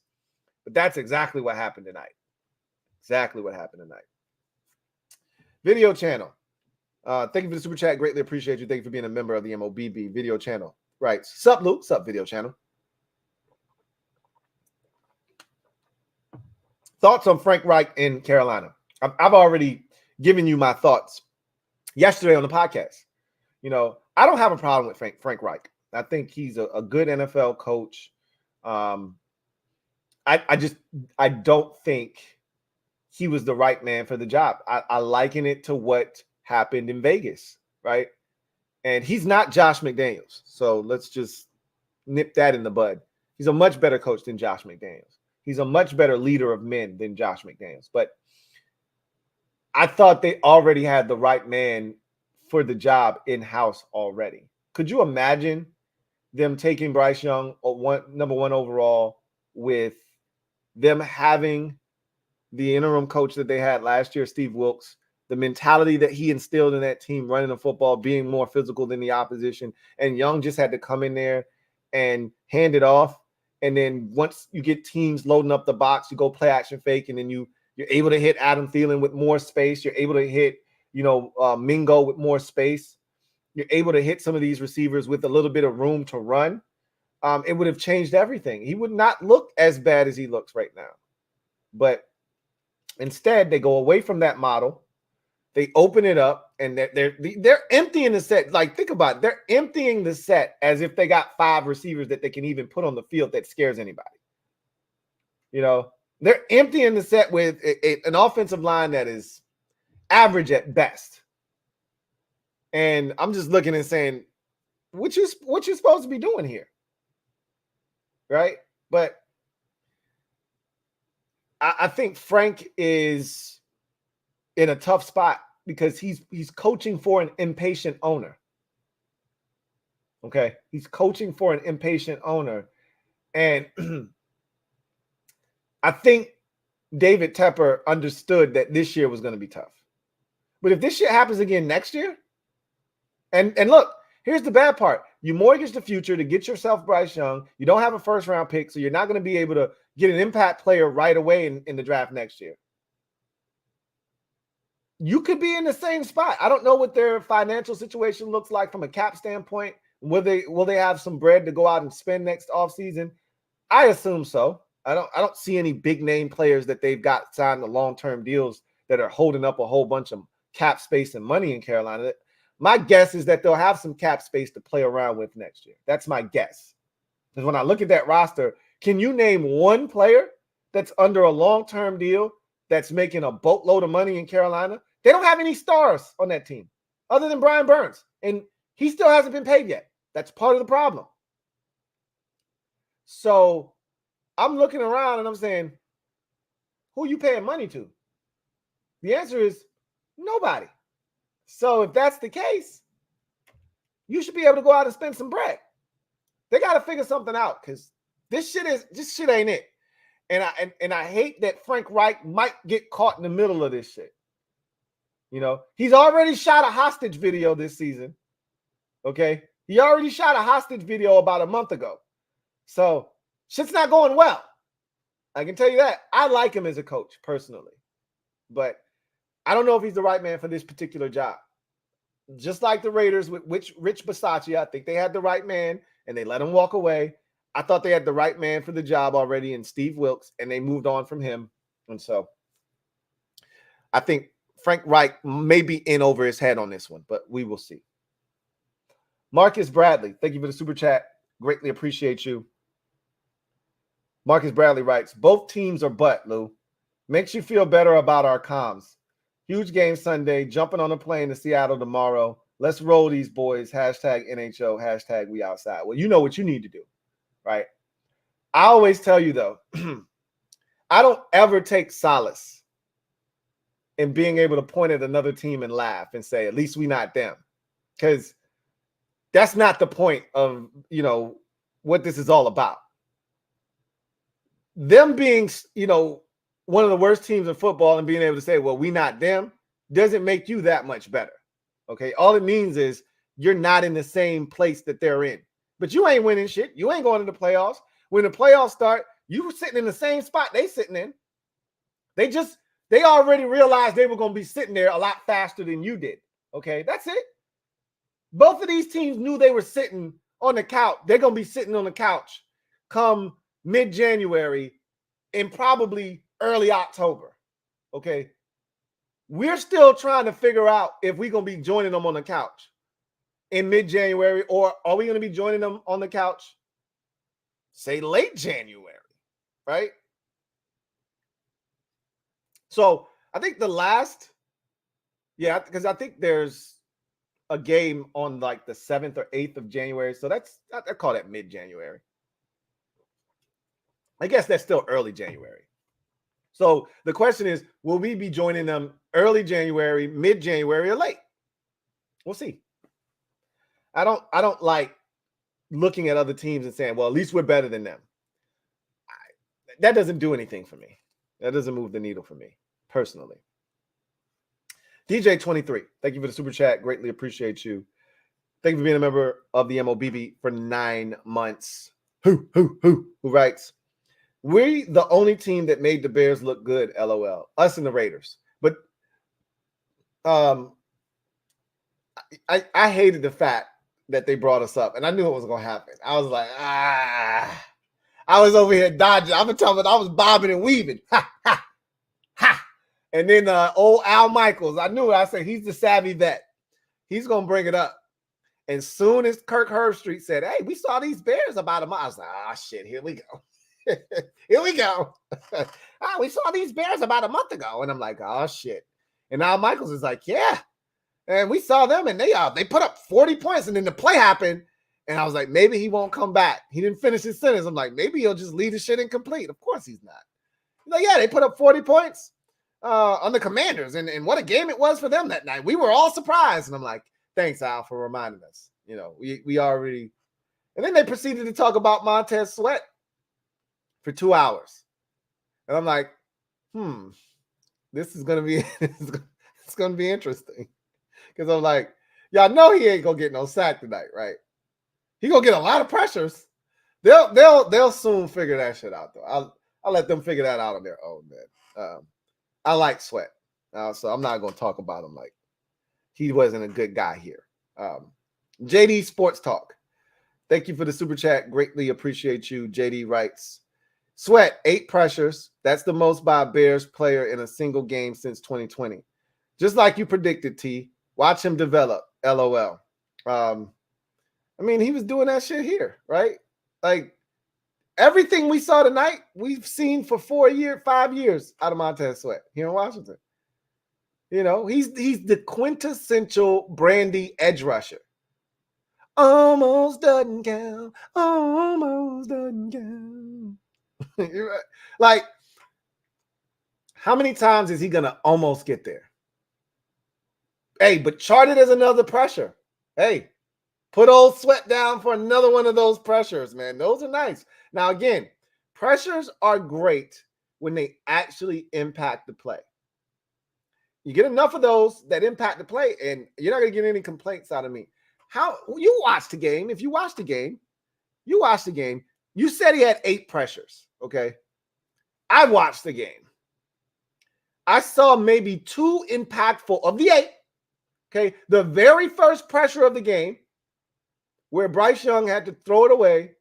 But that's exactly what happened tonight. Exactly what happened tonight. Video channel. Thank you for the super chat. Greatly appreciate you. Thank you for being a member of the MOBB video channel. Right. Sup, Luke? Sup, video channel. Thoughts on Frank Reich in Carolina. I've already given you my thoughts yesterday on the podcast. You know, I don't have a problem with Frank Reich. I think he's a good NFL coach. I don't think he was the right man for the job. I liken it to what happened in Vegas, right? And he's not Josh McDaniels. So let's just nip that in the bud. He's a much better coach than Josh McDaniels. He's a much better leader of men than Josh McDaniels. But I thought they already had the right man for the job in-house already. Could you imagine them taking Bryce Young, number 1 overall, with them having the interim coach that they had last year, Steve Wilkes, the mentality that he instilled in that team, running the football, being more physical than the opposition. And Young just had to come in there and hand it off. And then once you get teams loading up the box, you go play action fake, and then you're able to hit Adam Thielen with more space. You're able to hit, Mingo with more space. You're able to hit some of these receivers with a little bit of room to run. It would have changed everything. He would not look as bad as he looks right now. But instead, they go away from that model. They open it up, and they're emptying the set. Like, think about it. They're emptying the set as if they got 5 receivers that they can even put on the field that scares anybody. They're emptying the set with an offensive line that is average at best. And I'm just looking and saying, what you supposed to be doing here? Right? But I think Frank is in a tough spot because he's coaching for an impatient owner. Okay? He's coaching for an impatient owner. And I think David Tepper understood that this year was going to be tough. But if this shit happens again next year, and look, here's the bad part. You mortgage the future to get yourself Bryce Young. You don't have a first-round pick, so you're not going to be able to get an impact player right away in the draft next year. You could be in the same spot. I don't know what their financial situation looks like from a cap standpoint. Will they have some bread to go out and spend next offseason? I assume so. I don't see any big name players that they've got signed to long-term deals that are holding up a whole bunch of cap space and money in Carolina. My guess is that they'll have some cap space to play around with next year. That's my guess. Because when I look at that roster, can you name one player that's under a long-term deal that's making a boatload of money in Carolina? They don't have any stars on that team other than Brian Burns, and he still hasn't been paid yet. That's part of the problem. So I'm looking around and I'm saying, who are you paying money to? The answer is nobody. So if that's the case, you should be able to go out and spend some bread. They got to figure something out because this shit ain't it. And I hate that Frank Reich might get caught in the middle of this shit. He's already shot a hostage video this season. Okay? He already shot a hostage video about a month ago. So shit's not going well. I can tell you that. I like him as a coach personally, but I don't know if he's the right man for this particular job. Just like the Raiders with Rich Bisaccia, I think they had the right man and they let him walk away. I thought they had the right man for the job already in Steve Wilkes, and they moved on from him. And so I think Frank Reich may be in over his head on this one, but we will see. Marcus Bradley, thank you for the super chat. Greatly appreciate you. Marcus Bradley writes, both teams are butt, Lou. Makes you feel better about our comms. Huge game Sunday, jumping on a plane to Seattle tomorrow. Let's roll these boys. Hashtag NHO, hashtag we outside. Well, you know what you need to do, right? I always tell you, though, I don't ever take solace in being able to point at another team and laugh and say, at least we not them. Because that's not the point of, what this is all about. Them being, one of the worst teams in football and being able to say, well, we not them, doesn't make you that much better. Okay. All it means is you're not in the same place that they're in, but you ain't winning shit. You ain't going to the playoffs. When the playoffs start, you were sitting in the same spot they sitting in. They already realized they were going to be sitting there a lot faster than you did. Okay. That's it. Both of these teams knew they were sitting on the couch. They're going to be sitting on the couch come mid-January and probably early October. Okay. We're still trying to figure out if we're going to be joining them on the couch in mid-January, or are we going to be joining them on the couch, say, late January, right? So I think because I think there's a game on like the 7th or 8th of January. So I call that mid-January. I guess that's still early January. So the question is, will we be joining them early January, mid-January, or late? We'll see. I don't like looking at other teams and saying, well, at least we're better than them. that doesn't do anything for me. That doesn't move the needle for me personally. DJ23, thank you for the super chat. Greatly appreciate you. Thank you for being a member of the MOBB for 9 months. Who writes, we the only team that made the Bears look good, LOL. Us and the Raiders. But I hated the fact that they brought us up, and I knew it was going to happen. I was like, I was over here dodging. I'm telling you, I was bobbing and weaving. Ha, ha, ha. And then old Al Michaels, I knew it. I said, he's the savvy vet. He's going to bring it up. And soon as Kirk Herbstreit said, hey, we saw these Bears about a month, I was like, shit, here we go. Here we go. We saw these Bears about a month ago. And I'm like, oh, shit. And Al Michaels is like, yeah. And we saw them, and they put up 40 points, and then the play happened. And I was like, maybe he won't come back. He didn't finish his sentence. I'm like, maybe he'll just leave the shit incomplete. Of course he's not. He's like, yeah, they put up 40 points on the Commanders. And what a game it was for them that night. We were all surprised. And I'm like, thanks, Al, for reminding us. You know, we already. And then they proceeded to talk about Montez Sweat for 2 hours. And I'm like, this is going to be it's going to be interesting. Because I'm like, y'all know he ain't going to get no sack tonight, right? He going to get a lot of pressures. They'll soon figure that shit out, though. I'll let them figure that out on their own, man. I like Sweat. So I'm not going to talk about him like he wasn't a good guy here. JD Sports Talk. Thank you for the super chat. Greatly appreciate you. JD writes, Sweat, 8 pressures. That's the most by a Bears player in a single game since 2020. Just like you predicted, T. Watch him develop. LOL. I mean, he was doing that shit here, right? Like, everything we saw tonight, we've seen for 5 years out of Montez Sweat here in Washington. You know, he's the quintessential Brandy edge rusher. Almost doesn't count. Almost doesn't count. You're right. Like, how many times is he going to almost get there? Hey, but chart it as another pressure. Hey, put old Sweat down for another one of those pressures, man. Those are nice. Now, again, pressures are great when they actually impact the play. You get enough of those that impact the play, and you're not going to get any complaints out of me. How you watched the game? If you watched the game, you said he had 8 pressures, okay? I watched the game. I saw maybe 2 impactful of the 8, okay? The very first pressure of the game where Bryce Young had to throw it away,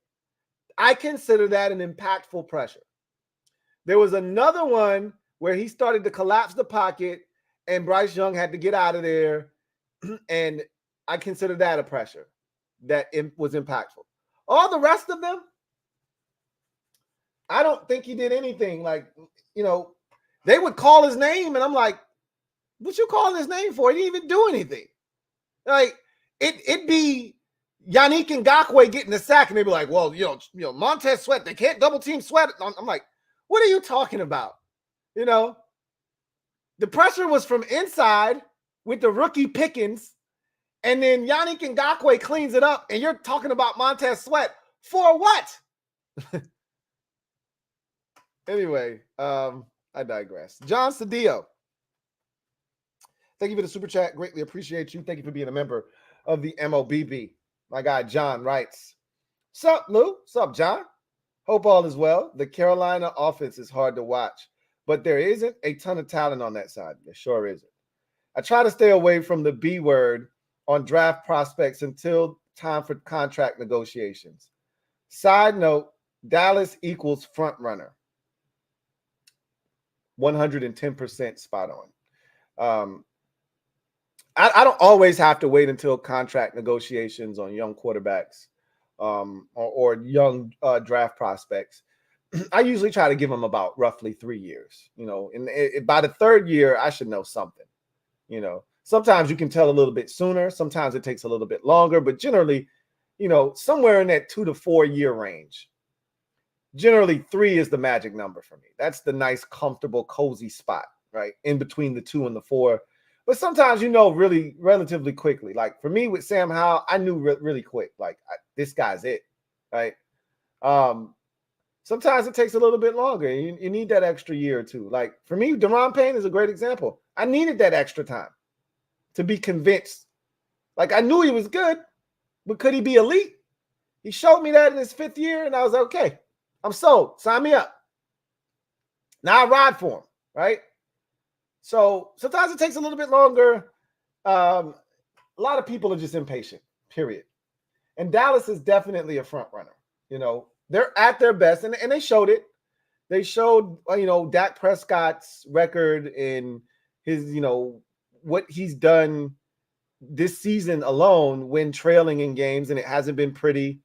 I consider that an impactful pressure. There was another one where he started to collapse the pocket and Bryce Young had to get out of there, and I consider that a pressure that was impactful. All the rest of them, I don't think he did anything. Like, you know, they would call his name, and I'm like, what you calling his name for? He didn't even do anything. Like, it'd be Yannick Ngakoue getting the sack, and they'd be like, well, you know, Montez Sweat, they can't double team Sweat. I'm like, what are you talking about? You know, the pressure was from inside with the rookie Pickens, and then Yannick Ngakoue cleans it up, and you're talking about Montez Sweat for what? Anyway, I digress. John Cedillo, thank you for the super chat. Greatly appreciate you. Thank you for being a member of the MOBB. My guy John writes, "Sup, Lou? Sup, John? Hope all is well. The Carolina offense is hard to watch, but there isn't a ton of talent on that side. There sure isn't. I try to stay away from the B word on draft prospects until time for contract negotiations. Side note, Dallas equals front runner. 110% spot on. I don't always have to wait until contract negotiations on young quarterbacks or young draft prospects. I usually try to give them about roughly 3 years. You know, and by the 3rd year, I should know something. You know, sometimes you can tell a little bit sooner. Sometimes it takes a little bit longer, but generally, you know, somewhere in that 2 to 4 year range. Generally, 3 is the magic number for me. That's the nice, comfortable, cozy spot, right? In between the 2 and the 4. But sometimes, you know, really relatively quickly. Like for me with Sam Howell, I knew really quick, like this guy's it, right? Sometimes it takes a little bit longer. You need that extra year or two. Like for me, Deron Payne is a great example. I needed that extra time to be convinced. Like I knew he was good, but could he be elite? He showed me that in his 5th year, and I was like, okay, I'm sold. Sign me up. Now I ride for him, right? So sometimes it takes a little bit longer. A lot of people are just impatient, period. And Dallas is definitely a front runner. You know, they're at their best, and they showed it. They showed, Dak Prescott's record and his, what he's done this season alone when trailing in games, and it hasn't been pretty.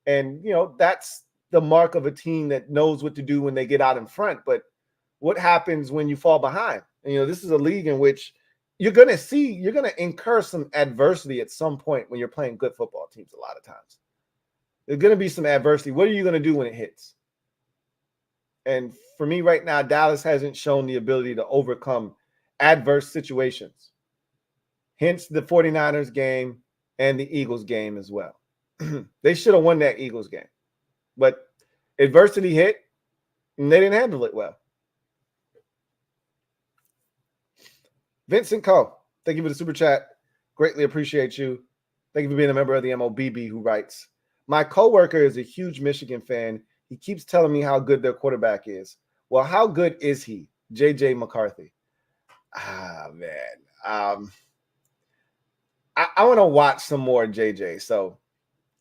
And, that's the mark of a team that knows what to do when they get out in front. But what happens when you fall behind? And, this is a league in which you're going to incur some adversity at some point when you're playing good football teams a lot of times. There's going to be some adversity. What are you going to do when it hits? And for me right now, Dallas hasn't shown the ability to overcome adverse situations. Hence the 49ers game and the Eagles game as well. They should have won that Eagles game. But adversity hit, and they didn't handle it well. Vincent Coe, thank you for the super chat. Greatly appreciate you. Thank you for being a member of the MOBB who writes, my coworker is a huge Michigan fan. He keeps telling me how good their quarterback is. Well, how good is he? JJ McCarthy. Man. I want to watch some more JJ. So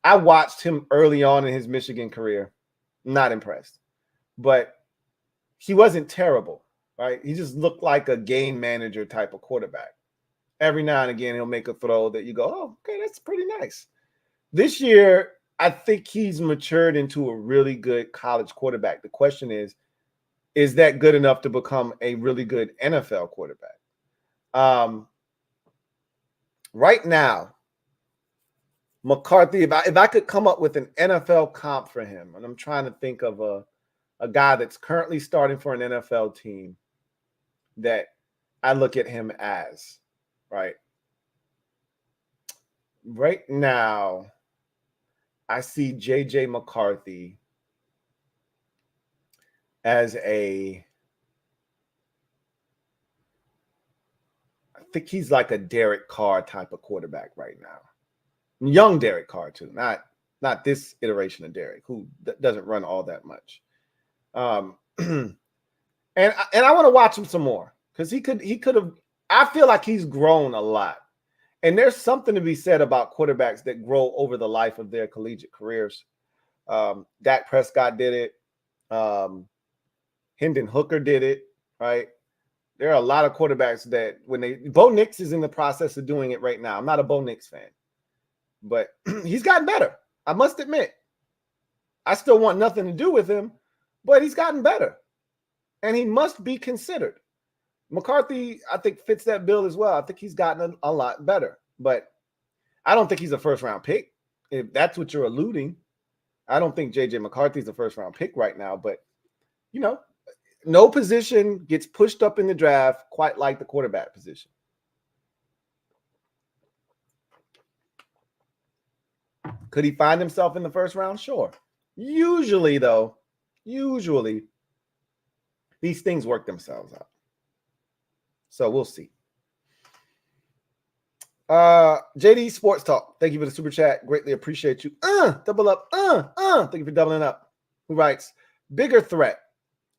I watched him early on in his Michigan career. Not impressed. But he wasn't terrible, right? He just looked like a game manager type of quarterback. Every now and again, he'll make a throw that you go, oh, okay, that's pretty nice. This year, I think he's matured into a really good college quarterback. The question is that good enough to become a really good NFL quarterback? Right now, McCarthy, if I could come up with an NFL comp for him, and I'm trying to think of a guy that's currently starting for an NFL team that I look at him as, right? Right now, I see JJ McCarthy as I think he's like a Derek Carr type of quarterback right now. Young Derek Carr too, not this iteration of Derek, who doesn't run all that much. And I want to watch him some more because he could have. I feel like he's grown a lot. And there's something to be said about quarterbacks that grow over the life of their collegiate careers. Dak Prescott did it. Hendon Hooker did it, right? There are a lot of quarterbacks that Bo Nix is in the process of doing it right now. I'm not a Bo Nix fan, but he's gotten better. I must admit. I still want nothing to do with him, but he's gotten better. And he must be considered. McCarthy, I think, fits that bill as well. I think he's gotten a lot better, but I don't think he's a first-round pick. If that's what you're alluding, I don't think J.J. McCarthy's a first-round pick right now, but, no position gets pushed up in the draft quite like the quarterback position. Could he find himself in the first round? Sure. Usually, these things work themselves out. So we'll see. JD Sports Talk, thank you for the super chat. Greatly appreciate you. Double up. Thank you for doubling up. Who writes, bigger threat,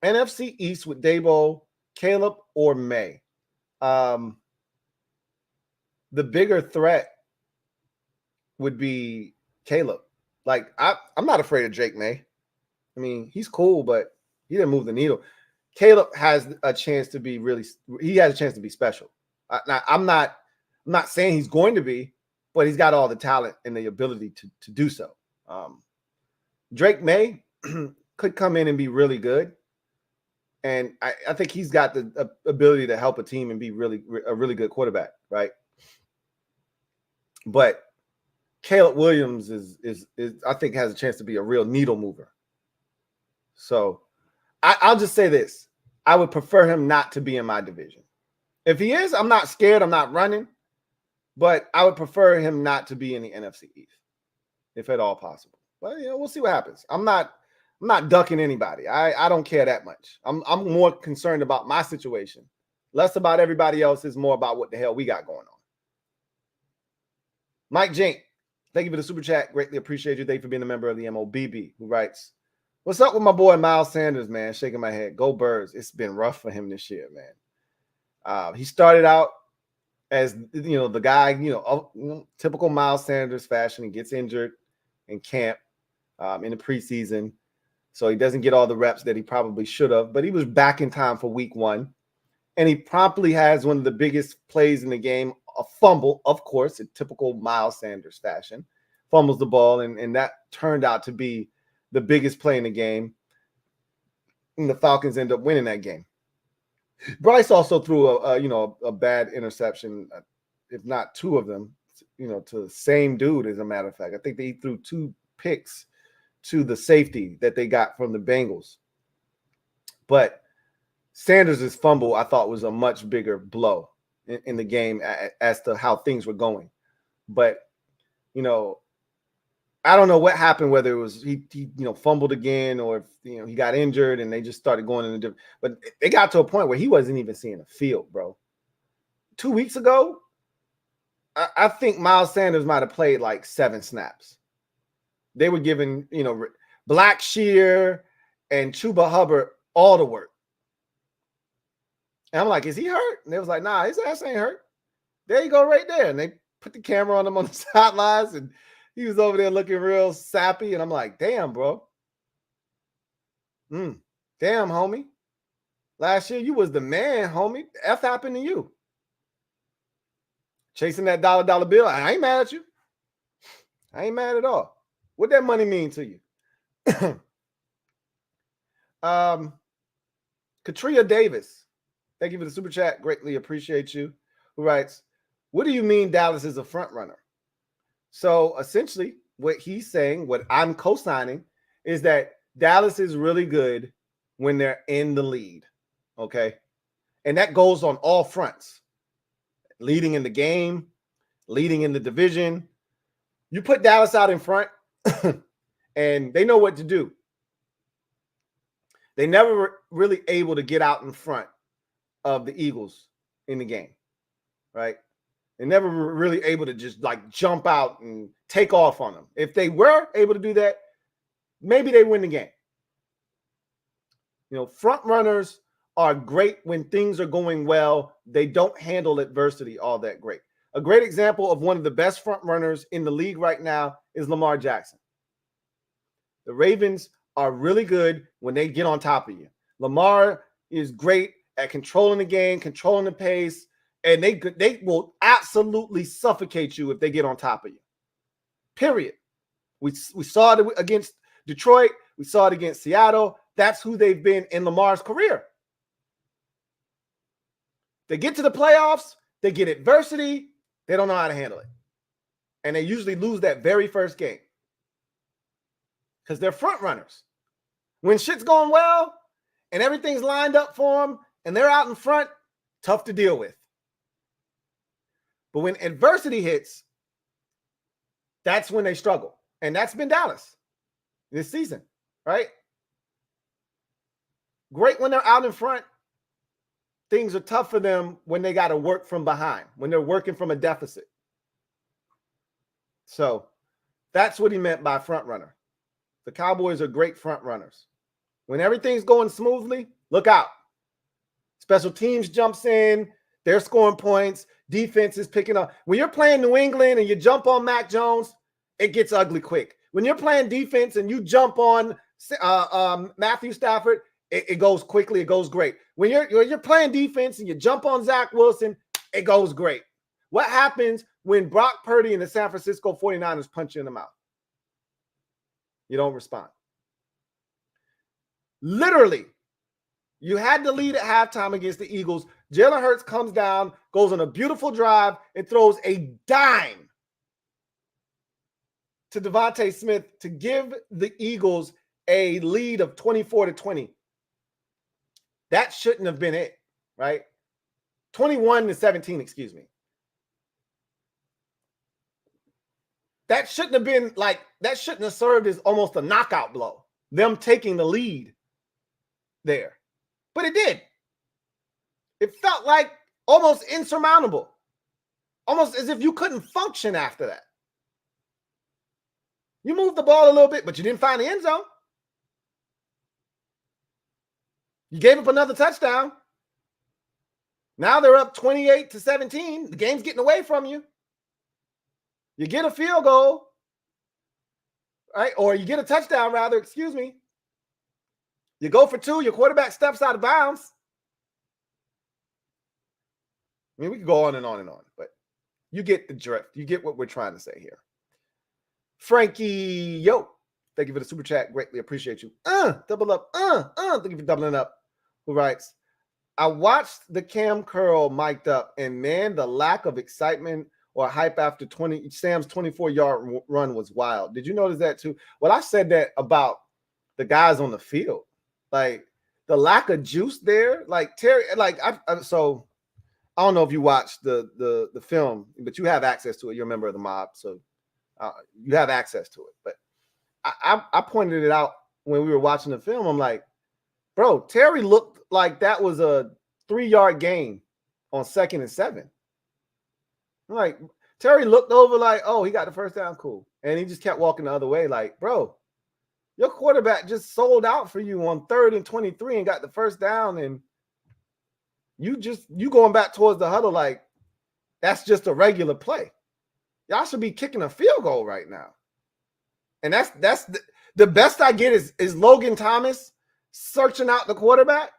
NFC East with Dabo, Caleb, or May? The bigger threat would be Caleb. Like, I'm not afraid of Drake May. I mean, he's cool, but he didn't move the needle. Caleb has a chance to be special. I'm not saying he's going to be, but he's got all the talent and the ability to do so. Drake May could come in and be really good. And I think he's got the ability to help a team and be a really good quarterback, right? But Caleb Williams is I think has a chance to be a real needle mover. So I'll just say this. I would prefer him not to be in my division. If he is, I'm not scared. I'm not running. But I would prefer him not to be in the NFC East, if at all possible. But, we'll see what happens. I'm not I'm not ducking anybody. I don't care that much. I'm more concerned about my situation. Less about everybody else, is more about what the hell we got going on. Mike Jink, thank you for the super chat. Greatly appreciate you. Thank you for being a member of the MOBB, who writes, what's up with my boy Miles Sanders, man? Shaking my head. Go Birds. It's been rough for him this year, man. He started out as, the guy, typical Miles Sanders fashion. He gets injured in camp in the preseason. So he doesn't get all the reps that he probably should have, but he was back in time for week 1. And he promptly has one of the biggest plays in the game, a fumble, of course, in typical Miles Sanders fashion. Fumbles the ball, and that turned out to be the biggest play in the game. And the Falcons end up winning that game. Bryce also threw a bad interception, if not 2 of them, to the same dude, as a matter of fact. I think they threw 2 picks to the safety that they got from the Bengals. But Sanders' fumble, I thought, was a much bigger blow in the game as to how things were going. But, I don't know what happened, whether it was he fumbled again, or if he got injured and they just started going in a different. But it got to a point where he wasn't even seeing the field, bro. 2 weeks ago, I think Miles Sanders might have played like 7 snaps. They were giving, Black Shear and Chuba Hubbard all the work. And I'm like, is he hurt? And they was like, nah, his ass ain't hurt. There you go, right there. And they put the camera on him on the sidelines, and he was over there looking real sappy. And I'm like, damn, bro. Damn, homie. Last year, you was the man, homie. F happened to you. Chasing that dollar bill. I ain't mad at you. I ain't mad at all. What that money mean to you? Katria Davis, thank you for the super chat. Greatly appreciate you. Who writes, what do you mean Dallas is a front runner? So essentially what he's saying, what I'm co-signing, is that Dallas is really good when they're in the lead. Okay. And that goes on all fronts. Leading in the game, leading in the division. You put Dallas out in front, and they know what to do. They never were really able to get out in front of the Eagles in the game, right? They never were really able to just like jump out and take off on them. If they were able to do that, maybe they win the game. Front runners are great when things are going well. They don't handle adversity all that great. A great example of one of the best front runners in the league right now is Lamar Jackson. The Ravens are really good when they get on top of you. Lamar is great at controlling the game, controlling the pace, and they will absolutely suffocate you if they get on top of you. Period. We saw it against Detroit. We saw it against Seattle. That's who they've been in Lamar's career. They get to the playoffs, they get adversity, they don't know how to handle it. And they usually lose that very first game because they're front runners. When shit's going well and everything's lined up for them and they're out in front, tough to deal with. But when adversity hits, that's when they struggle. And that's been Dallas this season, right? Great when they're out in front. Things are tough for them when they got to work from behind, when they're working from a deficit. So that's what he meant by front runner. The Cowboys are great front runners. When everything's going smoothly, look out. Special teams jumps in, they're scoring points, defense is picking up. When you're playing New England and you jump on Mac Jones, it gets ugly quick. When you're playing defense and you jump on Matthew Stafford, it goes quickly, it goes great. When you're playing defense and you jump on Zach Wilson, it goes great. What happens when Brock Purdy and the San Francisco 49ers punch you in the mouth? You don't respond. Literally, you had the lead at halftime against the Eagles. Jalen Hurts comes down, goes on a beautiful drive, and throws a dime to Devontae Smith to give the Eagles a lead of 24-20. That shouldn't have been it, right? 21-17, excuse me. That shouldn't have been that shouldn't have served as almost a knockout blow. them taking the lead there. But it did. It felt like almost insurmountable. Almost as if you couldn't function after that. You moved the ball a little bit, but you didn't find the end zone. You gave up another touchdown. Now they're up 28-17. The game's getting away from you. You get a field goal, right? Or you get a touchdown, rather, excuse me. You go for two, your quarterback steps out of bounds. I mean, we could go on and on and on, but you get the drift. You get what we're trying to say here. Frankie, yo, thank you for the super chat. Greatly appreciate you. Double up. Thank you for doubling up. Who writes, I watched the Cam Curl mic'd up, and man, the lack of excitement or hype after Sam's 24-yard run was wild. Did you notice that too? Well, I said that about the guys on the field. Like, the lack of juice there. Like, Terry, like, so I don't know if you watched the film, but you have access to it. You're a member of the mob, so you have access to it. But I pointed it out when we were watching the film. I'm like, bro, Terry looked like that was a 3-yard gain on 2nd and 7. I'm like, Terry looked over like, oh, he got the first down, cool. And he just kept walking the other way like, bro, your quarterback just sold out for you on 3rd and 23 and got the first down, and you going back towards the huddle like that's just a regular play. Y'all should be kicking a field goal right now. And that's the best I get is Logan Thomas searching out the quarterback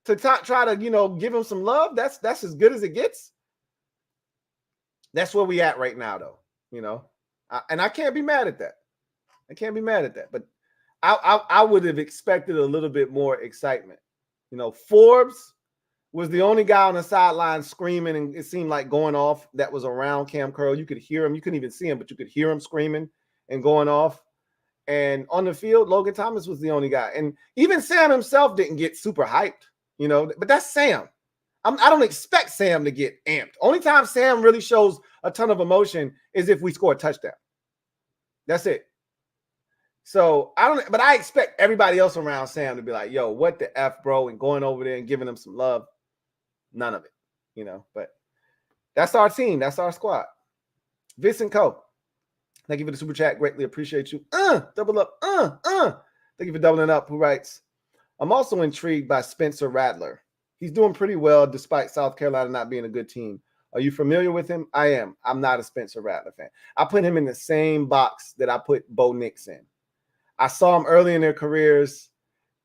to try to, give him some love. That's as good as it gets. That's where we at right now, though, and I can't be mad at that. But I would have expected a little bit more excitement. Forbes was the only guy on the sideline screaming, and it seemed like going off that was around Cam Curl. You could hear him. You couldn't even see him, but you could hear him screaming and going off. And on the field, Logan Thomas was the only guy. And even Sam himself didn't get super hyped, but that's Sam. I don't expect Sam to get amped. Only time Sam really shows a ton of emotion is if we score a touchdown. That's it. So but I expect everybody else around Sam to be like, yo, what the F, bro, and going over there and giving him some love. None of it, but that's our team. That's our squad. Vincent Co. Thank you for the super chat. Greatly appreciate you. Double up. Thank you for doubling up. Who writes, I'm also intrigued by Spencer Rattler. He's doing pretty well despite South Carolina not being a good team. Are you familiar with him? I am. I'm not a Spencer Rattler fan. I put him in the same box that I put Bo Nix in. I saw him early in their careers,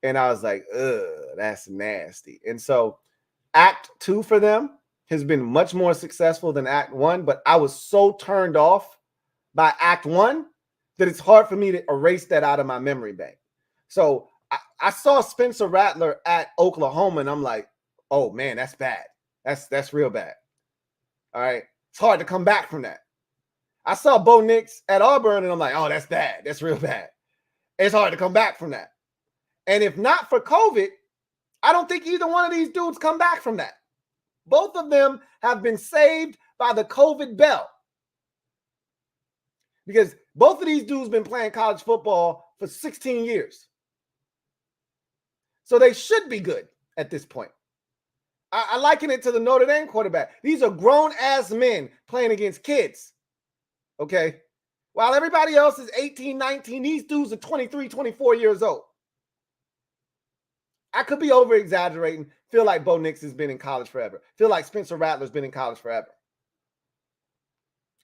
and I was like, ugh, that's nasty. And so Act 2 for them has been much more successful than Act 1, but I was so turned off by Act 1 that it's hard for me to erase that out of my memory bank. So I saw Spencer Rattler at Oklahoma, and I'm like, oh, man, that's bad. That's real bad. All right? It's hard to come back from that. I saw Bo Nix at Auburn, and I'm like, oh, that's bad. That's real bad. It's hard to come back from that. And if not for COVID, I don't think either one of these dudes come back from that. Both of them have been saved by the COVID bell. Because both of these dudes been playing college football for 16 years. So they should be good at this point. I liken it to the Notre Dame quarterback. These are grown-ass men playing against kids. Okay? While everybody else is 18, 19, these dudes are 23, 24 years old. I could be over-exaggerating. Feel like Bo Nix has been in college forever. Feel like Spencer Rattler's been in college forever.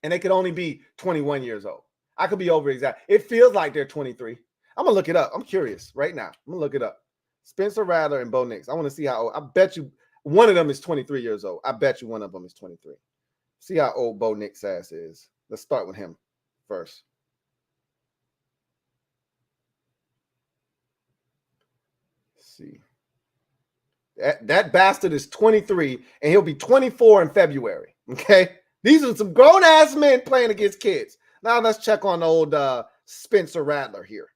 And they could only be 21 years old. I could be over-exaggerating. It feels like they're 23. I'm going to look it up. I'm curious right now. I'm going to look it up. Spencer Rattler and Bo Nix. I want to see how old. I bet you one of them is 23 years old. I bet you one of them is 23. See how old Bo Nix' ass is. Let's start with him first. See. That bastard is 23, and he'll be 24 in February. Okay? These are some grown-ass men playing against kids. Now let's check on the old Spencer Rattler here.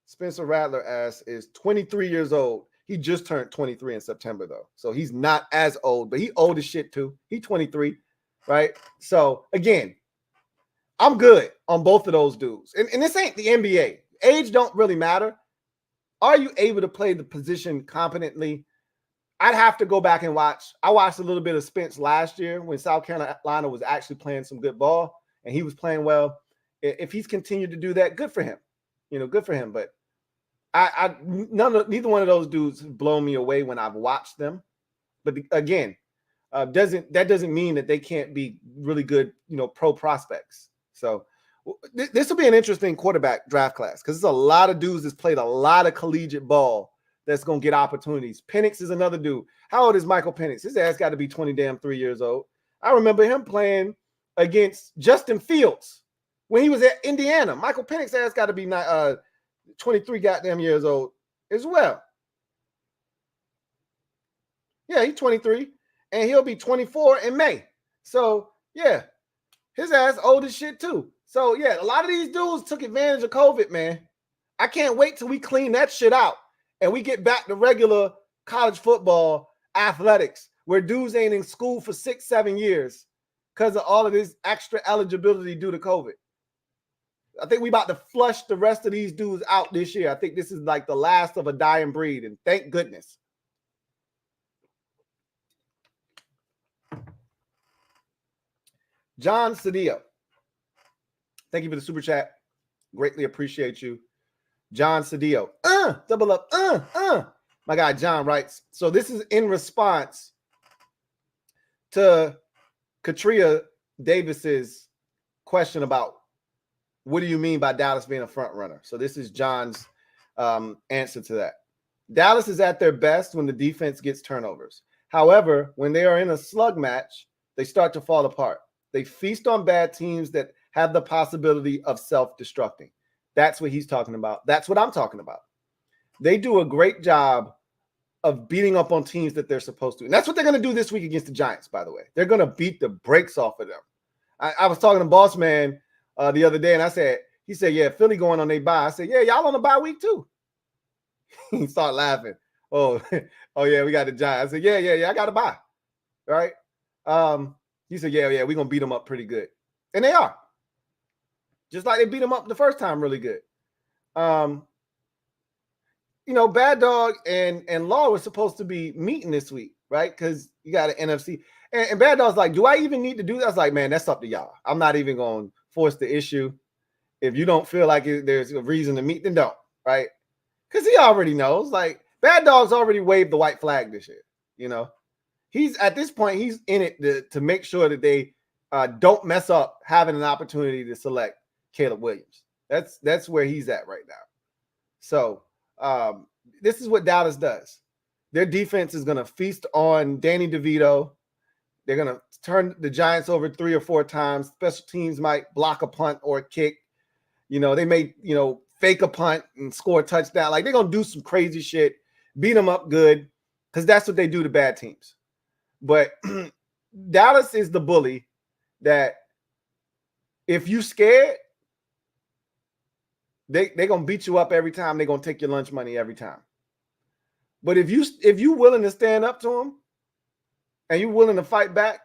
Spencer Rattler ass is 23 years old. He just turned 23 in September, though. So he's not as old, but he old as shit, too. He's 23, right? So, again, I'm good on both of those dudes. And this ain't the NBA. Age don't really matter. Are you able to play the position competently? I'd have to go back and watch. I watched a little bit of Spence last year when South Carolina was actually playing some good ball and he was playing well. If he's continued to do that, good for him. Good for him. But neither one of those dudes have blown me away when I've watched them. But again, that doesn't mean that they can't be really good, pro prospects. So this will be an interesting quarterback draft class because there's a lot of dudes that's played a lot of collegiate ball that's going to get opportunities. Penix is another dude. How old is Michael Penix? His ass got to be 3 years old. I remember him playing against Justin Fields when he was at Indiana. Michael Penix ass got to be 23 goddamn years old as well. Yeah, he's 23, and he'll be 24 in May. So, yeah, his ass old as shit too. So, yeah, a lot of these dudes took advantage of COVID, man. I can't wait till we clean that shit out and we get back to regular college football athletics where dudes ain't in school for 6-7 years because of all of this extra eligibility due to COVID. I think we about to flush the rest of these dudes out this year. I think this is like the last of a dying breed, and thank goodness. John Cedillo, thank you for the super chat. Greatly appreciate you. John Cedillo, double up, My guy John writes, so this is in response to Katria Davis's question about what do you mean by Dallas being a front runner? So this is John's answer to that. Dallas is at their best when the defense gets turnovers. However, when they are in a slug match, they start to fall apart. They feast on bad teams that have the possibility of self-destructing. That's what he's talking about. That's what I'm talking about. They do a great job of beating up on teams that they're supposed to. And that's what they're going to do this week against the Giants, by the way. They're going to beat the brakes off of them. I was talking to Boss Man the other day, and he said, yeah, Philly going on their bye. I said, yeah, y'all on the bye week too. He started laughing. Oh, yeah, we got the Giants. I said, yeah, I got a bye. Right? He said, yeah, we're going to beat them up pretty good. And they are. Just like they beat them up the first time really good. Bad Dog and Law were supposed to be meeting this week, right? Because you got an NFC. And Bad Dog's like, do I even need to do that? I was like, man, that's up to y'all. I'm not even going to force the issue. If you don't feel like there's a reason to meet, then don't, right? Because he already knows. Like, Bad Dog's already waved the white flag this year, He's at this point, he's in it to make sure that they don't mess up having an opportunity to select Caleb Williams. That's where he's at right now. So this is what Dallas does. Their defense is going to feast on Danny DeVito. They're going to turn the Giants over 3 or 4 times. Special teams might block a punt or a kick. They may, fake a punt and score a touchdown. Like, they're going to do some crazy shit, beat them up good, because that's what they do to bad teams. But Dallas is the bully that if you scared, they're going to beat you up every time. They're going to take your lunch money every time. But if you willing to stand up to them and you're willing to fight back,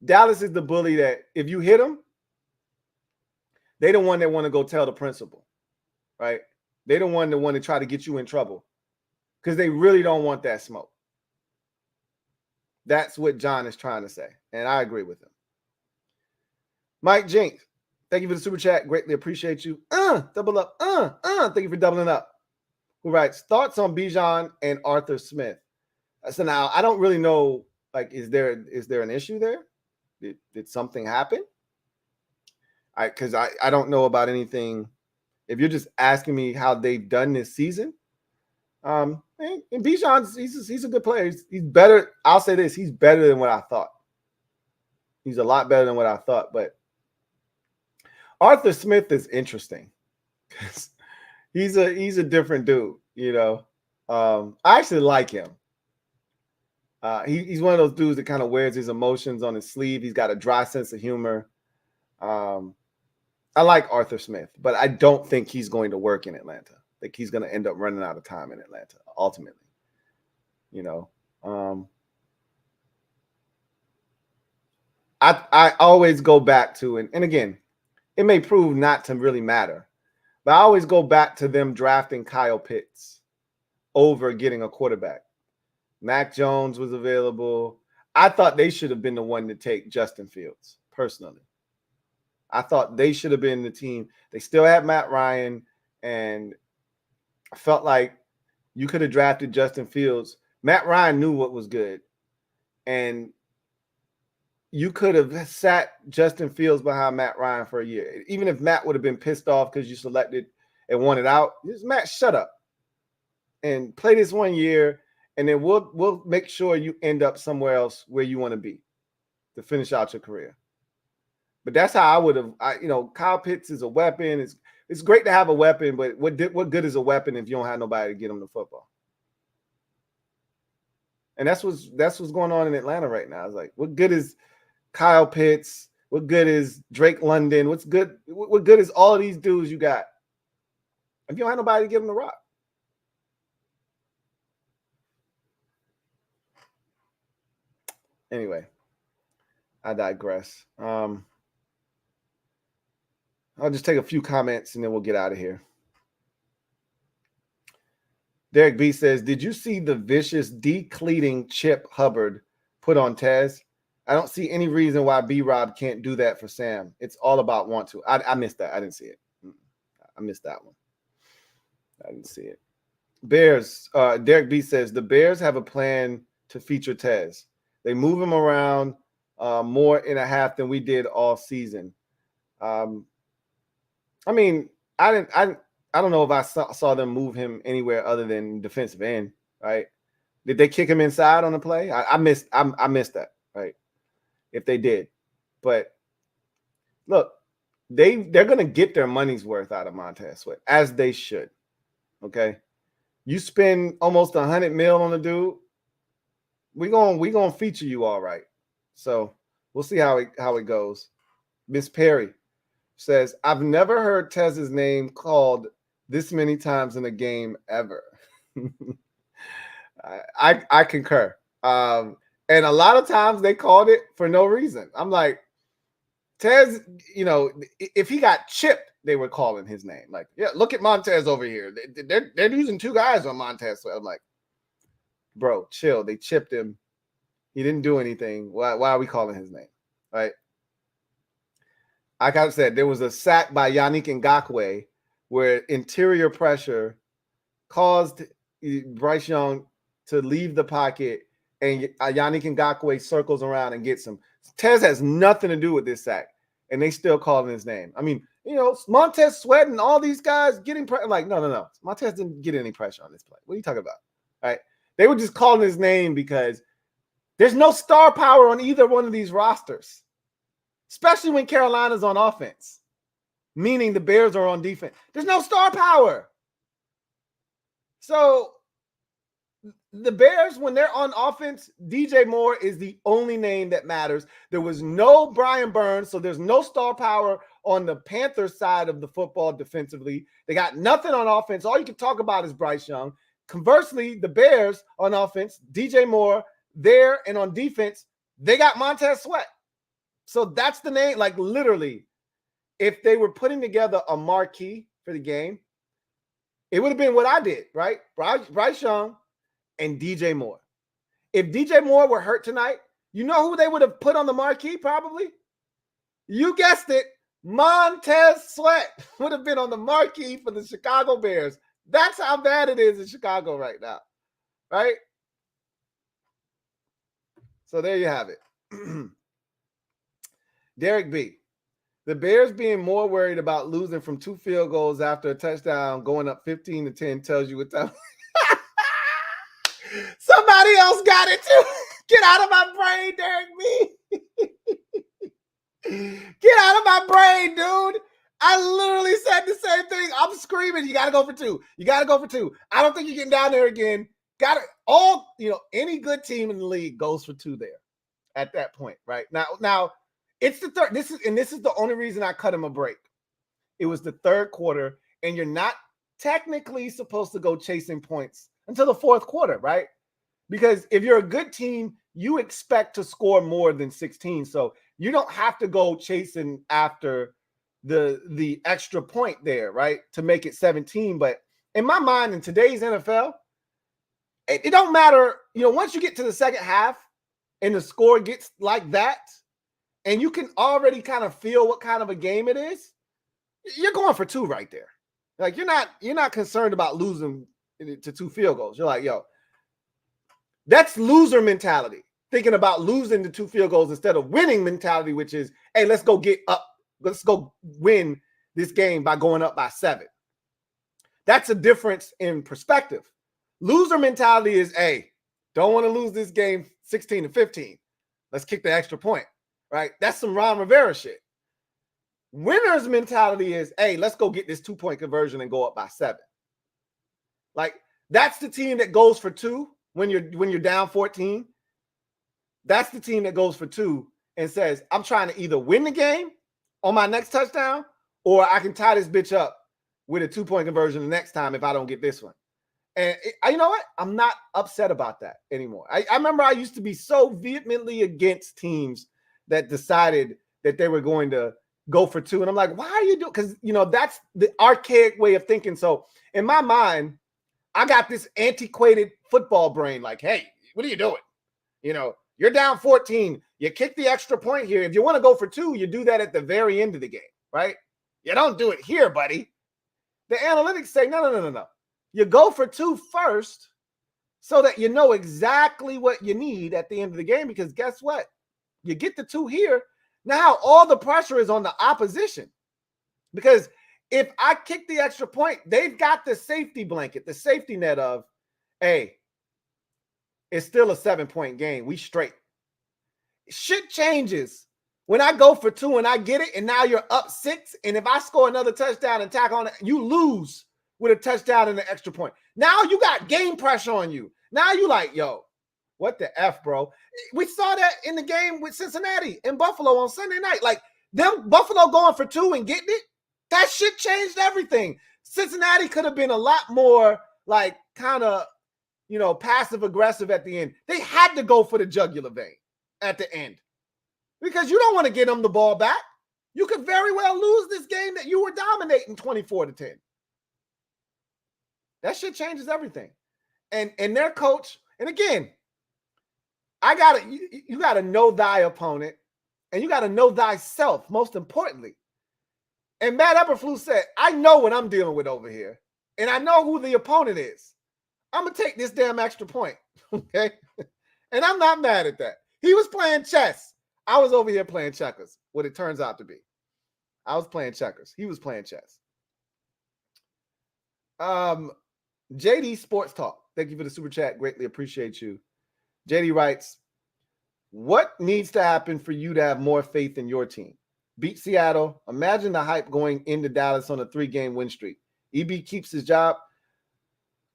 Dallas is the bully that if you hit them, they the one that want to go tell the principal, right? They the one that want to try to get you in trouble because they really don't want that smoke. That's what John is trying to say, and I agree with him. Mike Jinks, thank you for the super chat. Greatly appreciate you. Double up. Thank you for doubling up. Who writes, thoughts on Bijan and Arthur Smith? So now, I don't really know, like, is there an issue there? Did something happen? Because I don't know about anything. If you're just asking me how they've done this season, and Bijan's he's a good player. He's better. I'll say this: he's better than what I thought. He's a lot better than what I thought. But Arthur Smith is interesting. He's a different dude. I actually like him. He's one of those dudes that kind of wears his emotions on his sleeve. He's got a dry sense of humor. I like Arthur Smith, but I don't think he's going to work in Atlanta. I think he's going to end up running out of time in Atlanta ultimately. I always go back to, and again, it may prove not to really matter, but I always go back to them drafting Kyle Pitts over getting a quarterback. Mac Jones was available. I thought they should have been the one to take Justin Fields, personally. I thought they should have been the team. They still had Matt Ryan, and I felt like you could have drafted Justin Fields. Matt Ryan knew what was good, and you could have sat Justin Fields behind Matt Ryan for a year. Even if Matt would have been pissed off because you selected and wanted out, just Matt, shut up and play this 1 year, and then we'll make sure you end up somewhere else where you want to be to finish out your career. But that's how I would have. Kyle Pitts is a weapon. It's great to have a weapon, but what good is a weapon if you don't have nobody to get him the football? And that's what's going on in Atlanta right now. It's like, what good is Kyle Pitts? What good is Drake London? What good is all of these dudes you got if you don't have nobody to give them the rock? Anyway, I digress. I'll just take a few comments and then we'll get out of here. Derek B says, did you see the vicious decleating Chip Hubbard put on Tez? I don't see any reason why B-Rob can't do that for Sam. It's all about want to. I missed that. I didn't see it. I missed that one. I didn't see it. Bears, Derek B says, the Bears have a plan to feature Tez. They move him around more in a half than we did all season. I mean, I don't know if I saw them move him anywhere other than defensive end, right? Did they kick him inside on the play? I missed that, right? If they did. But look, they're going to get their money's worth out of Montez Sweat, as they should. Okay? You spend almost $100 million on the dude, we're gonna feature you all right. So we'll see how it goes. Miss Perry says, I've never heard Tez's name called this many times in a game ever. I concur. And a lot of times they called it for no reason. I'm like, Tez, if he got chipped, they were calling his name. Like, yeah, look at Montez over here. They're using two guys on Montez. So I'm like, bro, chill. They chipped him. He didn't do anything. Why are we calling his name? Right? Like I said, there was a sack by Yannick Ngakoue where interior pressure caused Bryce Young to leave the pocket, and Yannick Ngakoue circles around and gets him. Tez has nothing to do with this sack, and they still calling his name. I mean, Montez Sweat and all these guys getting pressure. Like, no. Montez didn't get any pressure on this play. What are you talking about? All right? They were just calling his name because there's no star power on either one of these rosters, especially when Carolina's on offense, meaning the Bears are on defense. There's no star power. So the Bears, when they're on offense, DJ Moore is the only name that matters. There was no Brian Burns, so there's no star power on the Panthers side of the football defensively. They got nothing on offense. All you can talk about is Bryce Young. Conversely, the Bears on offense, DJ Moore there, and on defense, they got Montez Sweat. So that's the name. Like, literally, if they were putting together a marquee for the game, it would have been what I did, right? Bryce Young and DJ Moore. If DJ Moore were hurt tonight, you know who they would have put on the marquee probably? You guessed it. Montez Sweat would have been on the marquee for the Chicago Bears. That's how bad it is in Chicago right now, right? So there you have it. Derek B. The Bears being more worried about losing from 2 field goals after a touchdown going up 15-10 tells you what time. Somebody else got it too. Get out of my brain, Derek B. Get out of my brain, dude. I literally said the same thing. I'm screaming. You got to go for 2. You got to go for 2. I don't think you're getting down there again. Got it. Any good team in the league goes for 2 there at that point, right? Now it's the third. This is the only reason I cut him a break. It was the third quarter, and you're not technically supposed to go chasing points until the fourth quarter, right? Because if you're a good team, you expect to score more than 16. So you don't have to go chasing after the extra point there, right, to make it 17. But in my mind, in today's NFL, it don't matter. Once you get to the second half and the score gets like that, and you can already kind of feel what kind of a game it is, you're going for 2 right there. Like you're not concerned about losing to 2 field goals. You're like, yo, that's loser mentality. Thinking about losing to 2 field goals instead of winning mentality, which is, hey, let's go get up. Let's go win this game by going up by 7. That's a difference in perspective. Loser mentality is, hey, don't want to lose this game 16-15. Let's kick the extra point, right? That's some Ron Rivera shit. Winner's mentality is, hey, let's go get this 2-point conversion and go up by 7. Like, that's the team that goes for 2 when you're down 14. That's the team that goes for 2 and says, I'm trying to either win the game on my next touchdown, or I can tie this bitch up with a 2-point conversion the next time if I don't get this one. And you know what? I'm not upset about that anymore. I remember I used to be so vehemently against teams that decided that they were going to go for 2. And I'm like, why are you doing? Because, that's the archaic way of thinking. So in my mind, I got this antiquated football brain. Like, hey, what are you doing? You're down 14. You kick the extra point here. If you want to go for 2, you do that at the very end of the game, right? You don't do it here, buddy. The analytics say, no. You go for 2 first so that you know exactly what you need at the end of the game, because guess what? You get the 2 here. Now all the pressure is on the opposition, because if I kick the extra point, they've got the safety blanket, the safety net of, hey, it's still a 7-point game. We straight. Shit changes when I go for 2 and I get it, and now you're up 6. And if I score another touchdown and tack on it, you lose with a touchdown and an extra point. Now you got game pressure on you. Now you like, yo, what the F, bro? We saw that in the game with Cincinnati and Buffalo on Sunday night. Like, them Buffalo going for 2 and getting it, that shit changed everything. Cincinnati could have been a lot more like kind of, passive aggressive at the end. They had to go for the jugular vein at the end, because you don't want to get them the ball back. You could very well lose this game that you were dominating 24-10. That shit changes everything. And their coach, and again, you gotta know thy opponent, and you gotta know thyself, most importantly. And Matt Eberflus said, I know what I'm dealing with over here, and I know who the opponent is. I'm gonna take this damn extra point. Okay. And I'm not mad at that. He was playing chess. I was over here playing checkers, what it turns out to be. I was playing checkers. He was playing chess. JD Sports Talk, thank you for the super chat. Greatly appreciate you. JD writes, what needs to happen for you to have more faith in your team? Beat Seattle. Imagine the hype going into Dallas on a 3-game win streak. EB keeps his job.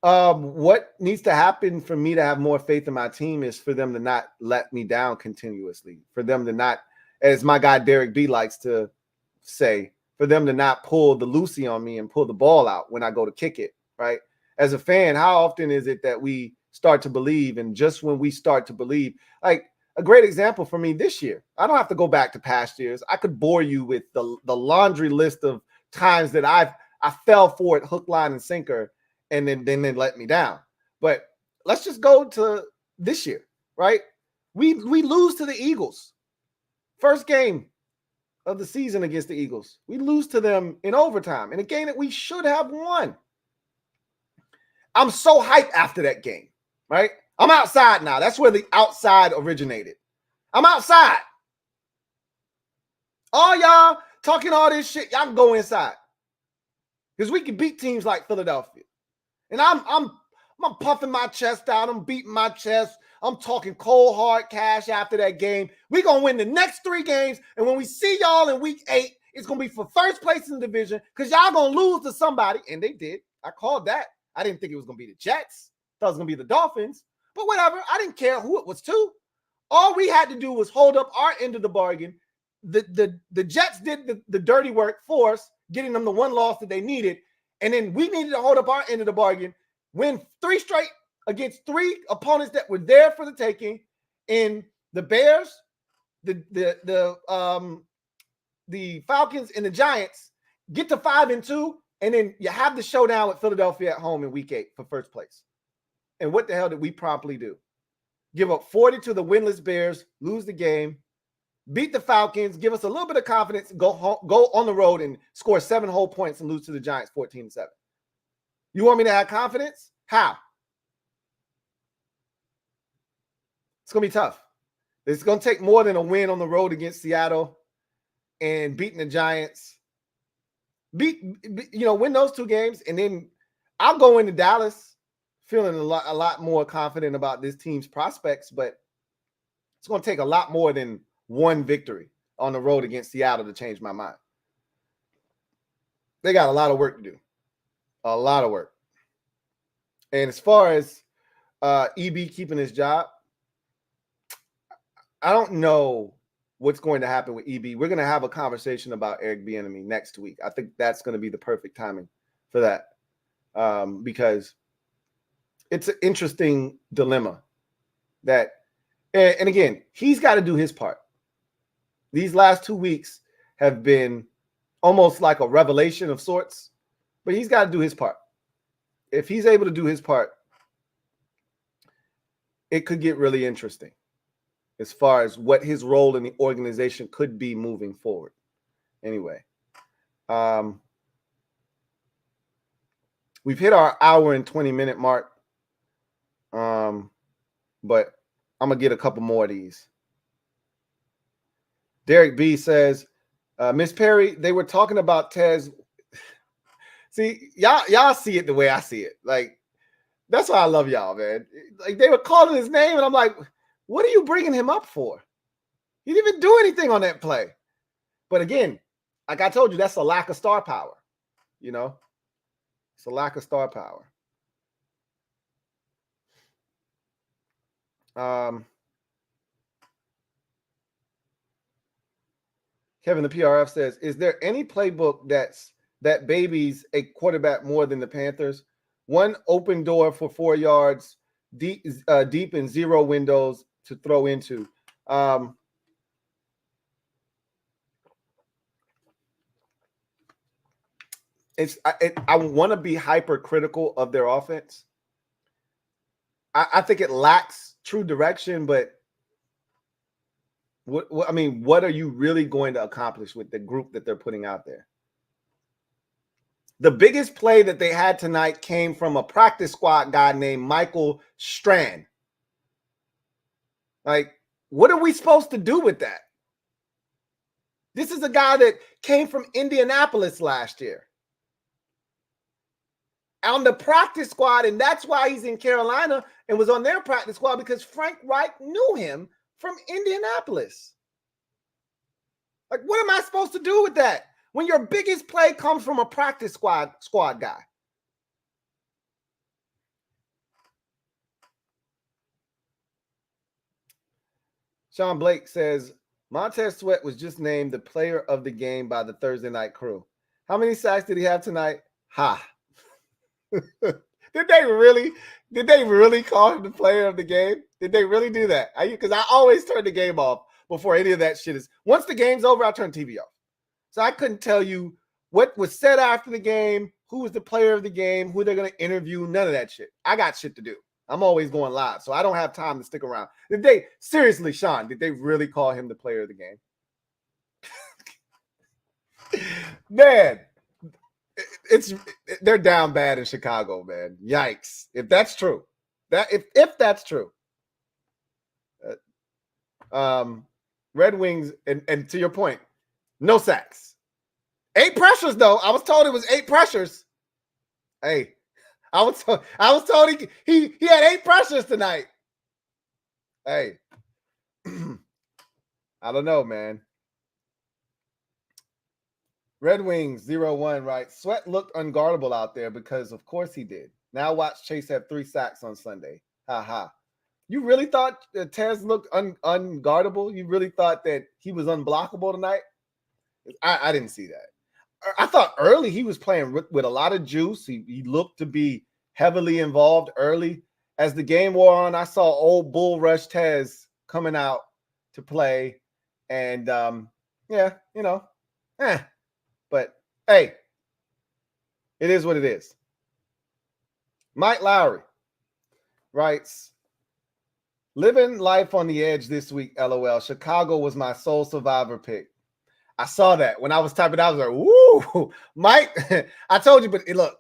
What needs to happen for me to have more faith in my team is for them to not let me down continuously, for them to not, as my guy Derek B likes to say, for them to not pull the Lucy on me and pull the ball out when I go to kick it, right? As a fan, how often is it that we start to believe, and just when we start to believe, like a great example for me this year, I don't have to go back to past years. I could bore you with the laundry list of times that I fell for it hook, line, and sinker, and then they let me down. But let's just go to this year, right? We lose to the Eagles. First game of the season against the Eagles. We lose to them in overtime in a game that we should have won. I'm so hyped after that game, right? I'm outside now. That's where the outside originated. I'm outside. All y'all talking all this shit, y'all can go inside, because we can beat teams like Philadelphia. And I'm puffing my chest out. I'm beating my chest. I'm talking cold, hard cash after that game. We're going to win the next 3 games. And when we see y'all in week 8, it's going to be for first place in the division, because y'all going to lose to somebody. And they did. I called that. I didn't think it was going to be the Jets. Thought it was going to be the Dolphins. But whatever. I didn't care who it was to. All we had to do was hold up our end of the bargain. The Jets did the dirty work for us, getting them the 1 loss that they needed. And then we needed to hold up our end of the bargain, win 3 straight against 3 opponents that were there for the taking, in the Bears, the Falcons, and the Giants get to 5-2, and then you have the showdown with Philadelphia at home in Week 8 for first place. And what the hell did we promptly do? Give up 40 to the winless Bears, lose the game, beat the Falcons, give us a little bit of confidence, go on the road and score 7 whole points and lose to the Giants 14-7. You want me to have confidence? How? It's going to be tough. It's going to take more than a win on the road against Seattle and beating the Giants. Win those 2 games, and then I'll go into Dallas feeling a lot more confident about this team's prospects, but it's going to take a lot more than one victory on the road against Seattle to change my mind. They got a lot of work to do. A lot of work. And as far as EB keeping his job, I don't know what's going to happen with EB. We're going to have a conversation about Eric Bieniemy next week. I think that's going to be the perfect timing for that, because it's an interesting dilemma that, and again, he's got to do his part. These last 2 weeks have been almost like a revelation of sorts, but he's got to do his part. If he's able to do his part, it could get really interesting as far as what his role in the organization could be moving forward. Anyway, we've hit our hour and 20-minute mark, but I'm going to get a couple more of these. Derek B says, Miss Perry, they were talking about Tez. See, y'all see it the way I see it. Like, that's why I love y'all, man. Like, they were calling his name, and I'm like, what are you bringing him up for? He didn't even do anything on that play. But again, like I told you, that's a lack of star power. You know, it's a lack of star power. Kevin, the PRF says, is there any playbook that babies a quarterback more than the Panthers? One open door for 4 yards, deep and 0 windows to throw into. I want to be hypercritical of their offense. I think it lacks true direction, but what are you really going to accomplish with the group that they're putting out there? The biggest play that they had tonight came from a practice squad guy named Michael Strand. Like, what are we supposed to do with that? This is a guy that came from Indianapolis last year on the practice squad, and that's why he's in Carolina and was on their practice squad, because Frank Reich knew him from Indianapolis. Like, what am I supposed to do with that when your biggest play comes from a practice squad guy? Sean Blake says, Montez Sweat was just named the player of the game by the Thursday night crew. How many sacks did he have tonight? Ha. Did they really call him the player of the game? Did they really do that? Because I always turn the game off before any of that shit is. Once the game's over, I turn TV off. So I couldn't tell you what was said after the game, who was the player of the game, who they're going to interview, none of that shit. I got shit to do. I'm always going live, so I don't have time to stick around. Seriously, Sean, did they really call him the player of the game? Man, they're down bad in Chicago, man. Yikes. If that's true. If that's true. Red Wings, and to your point, no sacks. 8 pressures, though. I was told it was 8 pressures. Hey, I was told he had 8 pressures tonight. Hey, I don't know, man. Red Wings 0-1, right? Sweat looked unguardable out there because, of course, he did. Now watch Chase have 3 sacks on Sunday. Ha ha. You really thought Tez looked unguardable? You really thought that he was unblockable tonight? I didn't see that. I thought early he was playing with a lot of juice. He looked to be heavily involved early. As the game wore on, I saw old Bull Rush Tez coming out to play. And yeah, but hey, it is what it is. Mike Lowry writes, living life on the edge this week, LOL. Chicago was my sole survivor pick. I saw that when I was typing out. I was like, woo, Mike. I told you, but look,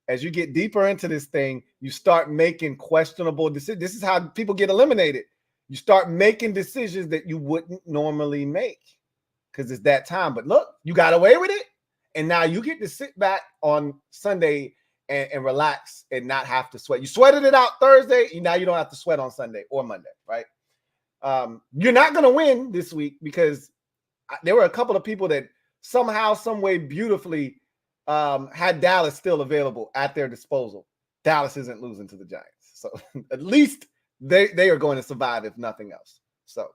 as you get deeper into this thing, you start making questionable decisions. This is how people get eliminated. You start making decisions that you wouldn't normally make because it's that time. But look, you got away with it. And now you get to sit back on Sunday and relax and not have to sweat. You sweated it out Thursday. Now you don't have to sweat on Sunday or Monday, right? You're not going to win this week because there were a couple of people that somehow, some way, beautifully had Dallas still available at their disposal. Dallas isn't losing to the Giants. So at least they are going to survive, if nothing else. So,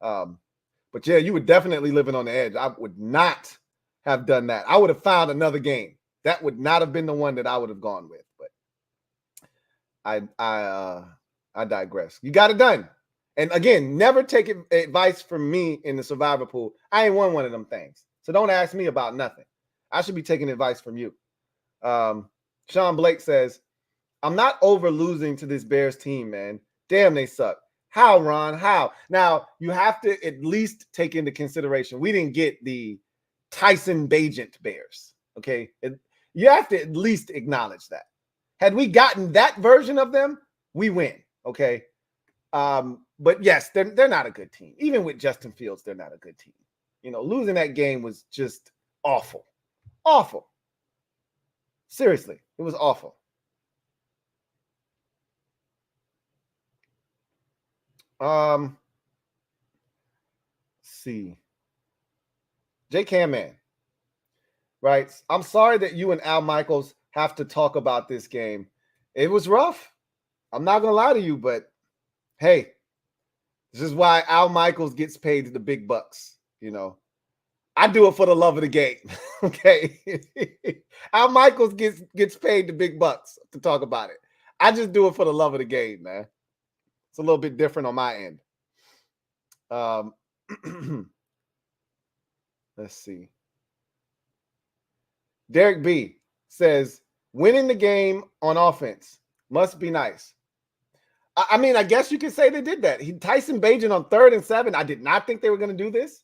but yeah, you were definitely living on the edge. I would not have done that. I would have found another game. That would not have been the one that I would have gone with. But I digress. You got it done. And again, never take advice from me in the survivor pool. I ain't won one of them things. So don't ask me about nothing. I should be taking advice from you. Sean Blake says, I'm not over losing to this Bears team, man. Damn, they suck. How, Ron? How? Now, you have to at least take into consideration, we didn't get the Tyson Bagent Bears, okay? You have to at least acknowledge that. Had we gotten that version of them, we win, okay? But yes, they're not a good team. Even with Justin Fields, they're not a good team. Losing that game was just awful. Awful. Seriously, it was awful. Let's see. J. Cam Man writes, I'm sorry that you and Al Michaels have to talk about this game. It was rough. I'm not going to lie to you, but hey, this is why Al Michaels gets paid the big bucks. I do it for the love of the game. Okay. Al Michaels gets paid the big bucks to talk about it. I just do it for the love of the game, man. It's a little bit different on my end. Let's see. Derek B says, winning the game on offense must be nice. I mean, I guess you could say they did that. Tyson Bagent on 3rd and 7. I did not think they were going to do this.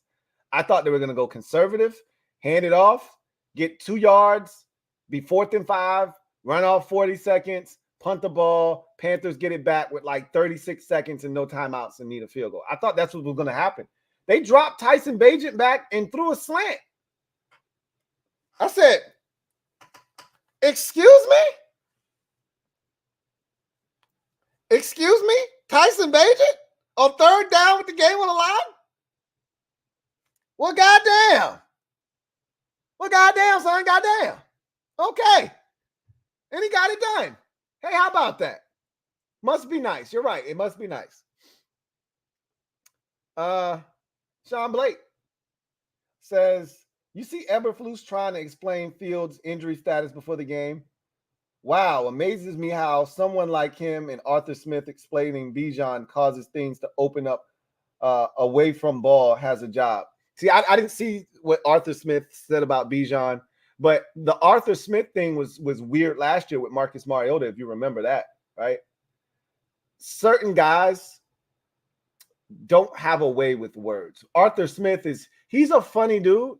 I thought they were going to go conservative, hand it off, get 2 yards, be 4th and 5, run off 40 seconds, punt the ball. Panthers get it back with like 36 seconds and no timeouts and need a field goal. I thought that's what was going to happen. They dropped Tyson Bagent back and threw a slant. I said, excuse me? Excuse me? Tyson Bagent on 3rd down with the game on the line? Well, goddamn. Well, goddamn, son. Goddamn. Okay. And he got it done. Hey, how about that? Must be nice. You're right. It must be nice. Sean Blake says, you see Eberflus trying to explain Fields' injury status before the game? Wow, amazes me how someone like him and Arthur Smith explaining Bijan causes things to open up away from ball has a job. See, I didn't see what Arthur Smith said about Bijan, but the Arthur Smith thing was weird last year with Marcus Mariota, if you remember that, right? Certain guys don't have a way with words. Arthur Smith he's a funny dude,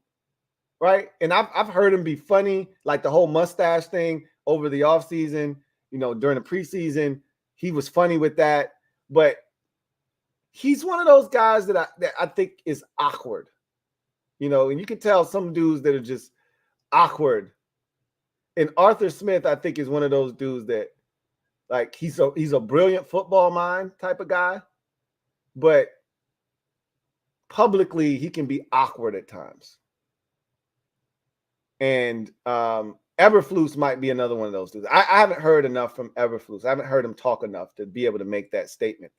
right? And I've heard him be funny, like the whole mustache thing over the offseason, during the preseason. He was funny with that, but he's one of those guys that I think is awkward. And you can tell some dudes that are just awkward. And Arthur Smith, I think, is one of those dudes that, like, he's a brilliant football mind type of guy, but publicly he can be awkward at times. And Eberflus might be another one of those dudes. I haven't heard enough from Eberflus. I haven't heard him talk enough to be able to make that statement,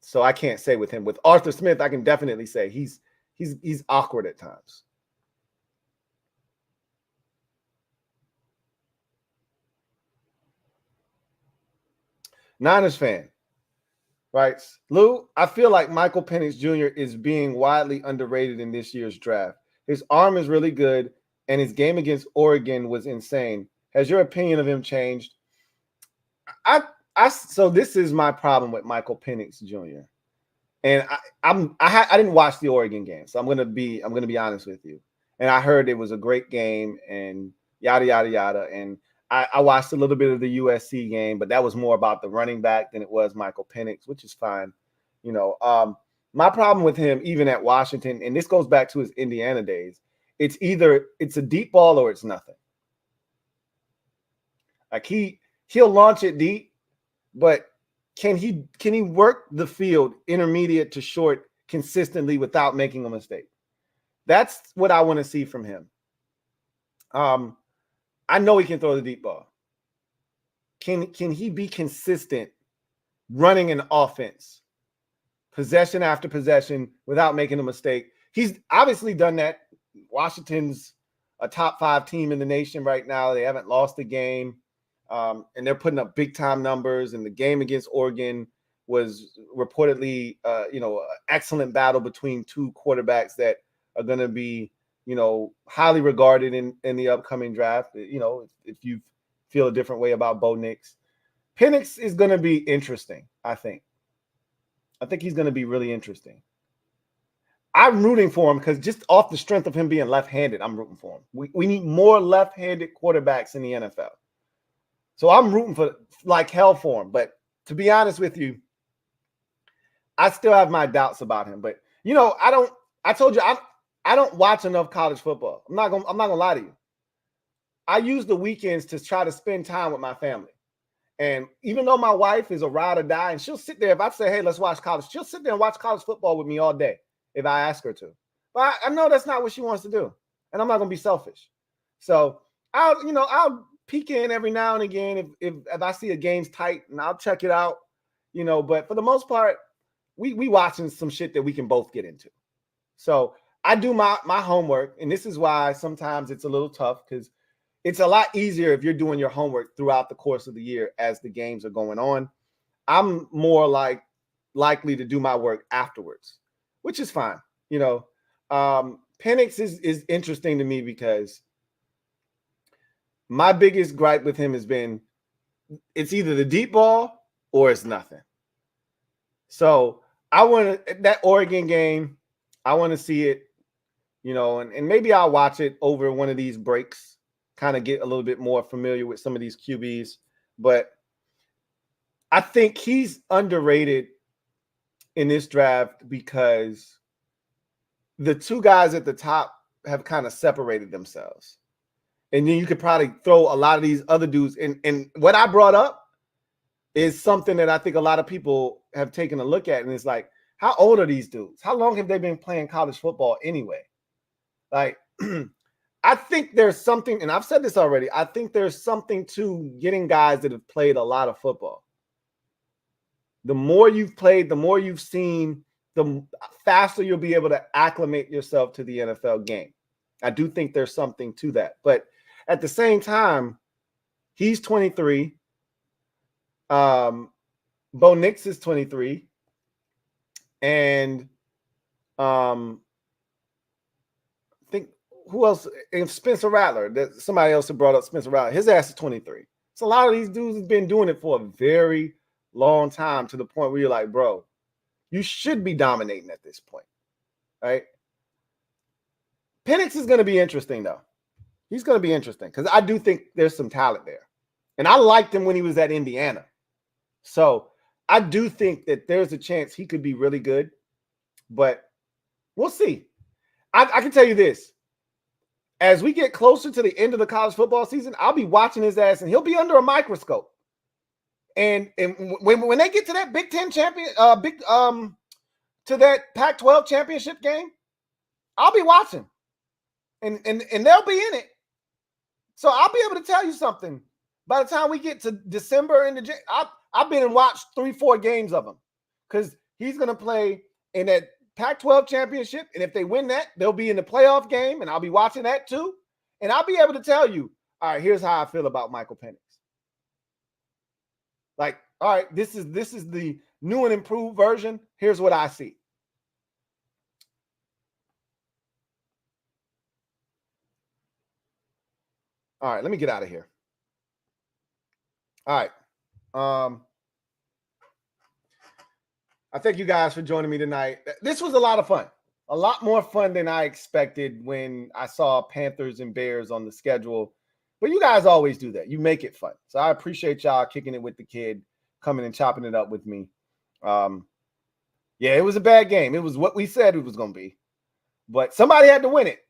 So I can't say with him. With Arthur Smith, I can definitely say he's awkward at times. Niners fan Right. Lou, I feel like Michael Penix Jr. is being widely underrated in this year's draft. His arm is really good, and his game against Oregon was insane. Has your opinion of him changed? So this is my problem with Michael Penix Jr. And I didn't watch the Oregon game, so I'm gonna be honest with you. And I heard it was a great game and yada yada yada. And I watched a little bit of the USC game, but that was more about the running back than it was Michael Penix, which is fine. My problem with him, even at Washington, and this goes back to his Indiana days, it's either it's a deep ball or it's nothing. Like he'll launch it deep, but can he work the field intermediate to short consistently without making a mistake? That's what I want to see from him. I know he can throw the deep ball. Can he be consistent running an offense, possession after possession, without making a mistake? He's obviously done that. Washington's a top 5 team in the nation right now. They haven't lost a game, and they're putting up big time numbers. And the game against Oregon was reportedly, excellent battle between two quarterbacks that are going to be, highly regarded in the upcoming draft. If you feel a different way about Bo Nix, Penix is going to be interesting. I think he's going to be really interesting. I'm rooting for him because just off the strength of him being left-handed, I'm rooting for him. We need more left-handed quarterbacks in the NFL. So I'm rooting for like hell for him. But to be honest with you, I still have my doubts about him. But I told you I don't watch enough college football. I'm not gonna lie to you. I use the weekends to try to spend time with my family. And even though my wife is a ride or die, and she'll sit there, if I say, hey, let's watch college, she'll sit there and watch college football with me all day if I ask her to. But I know that's not what she wants to do. And I'm not gonna be selfish. So I'll peek in every now and again if I see a game's tight, and I'll check it out. But for the most part, we watching some shit that we can both get into. So I do my homework, and this is why sometimes it's a little tough, because it's a lot easier if you're doing your homework throughout the course of the year as the games are going on. I'm more likely to do my work afterwards, which is fine. Penix is interesting to me because my biggest gripe with him has been it's either the deep ball or it's nothing. So I want that Oregon game. I want to see it, and maybe I'll watch it over one of these breaks, kind of get a little bit more familiar with some of these QBs. But I think he's underrated in this draft because the two guys at the top have kind of separated themselves. And then you could probably throw a lot of these other dudes. And what I brought up is something that I think a lot of people have taken a look at. And it's like, how old are these dudes? How long have they been playing college football anyway? Like, I think there's something, and I've said this already, I think there's something to getting guys that have played a lot of football. The more you've played, the more you've seen, the faster you'll be able to acclimate yourself to the NFL game. I do think there's something to that. But at the same time, he's 23. Bo Nix is 23. And I think who else? And Spencer Rattler. Somebody else had brought up Spencer Rattler. His ass is 23. So a lot of these dudes have been doing it for a very long time, to the point where you're like, bro, you should be dominating at this point, right? Penix is going to be interesting, though. He's going to be interesting because I do think there's some talent there. And I liked him when he was at Indiana. So I do think that there's a chance he could be really good, but we'll see. I can tell you this. As we get closer to the end of the college football season, I'll be watching his ass, and he'll be under a microscope. And when they get to that Big Ten champion, to that Pac-12 championship game, I'll be watching, and they'll be in it. So I'll be able to tell you something. By the time we get to December and I've been and watched 3-4 games of him, because he's going to play in that Pac-12 championship, and if they win that, they'll be in the playoff game, and I'll be watching that too, and I'll be able to tell you, all right, here's how I feel about Michael Penix. Like, all right, this is new and improved version, here's what I see. All right, let me get out of here. All right. I thank you guys for joining me tonight. This was a lot of fun. A lot more fun than I expected when I saw Panthers and Bears on the schedule. But you guys always do that. You make it fun. So I appreciate y'all kicking it with the kid, coming and chopping it up with me. Yeah, it was a bad game. It was what we said it was going to be. But somebody had to win it.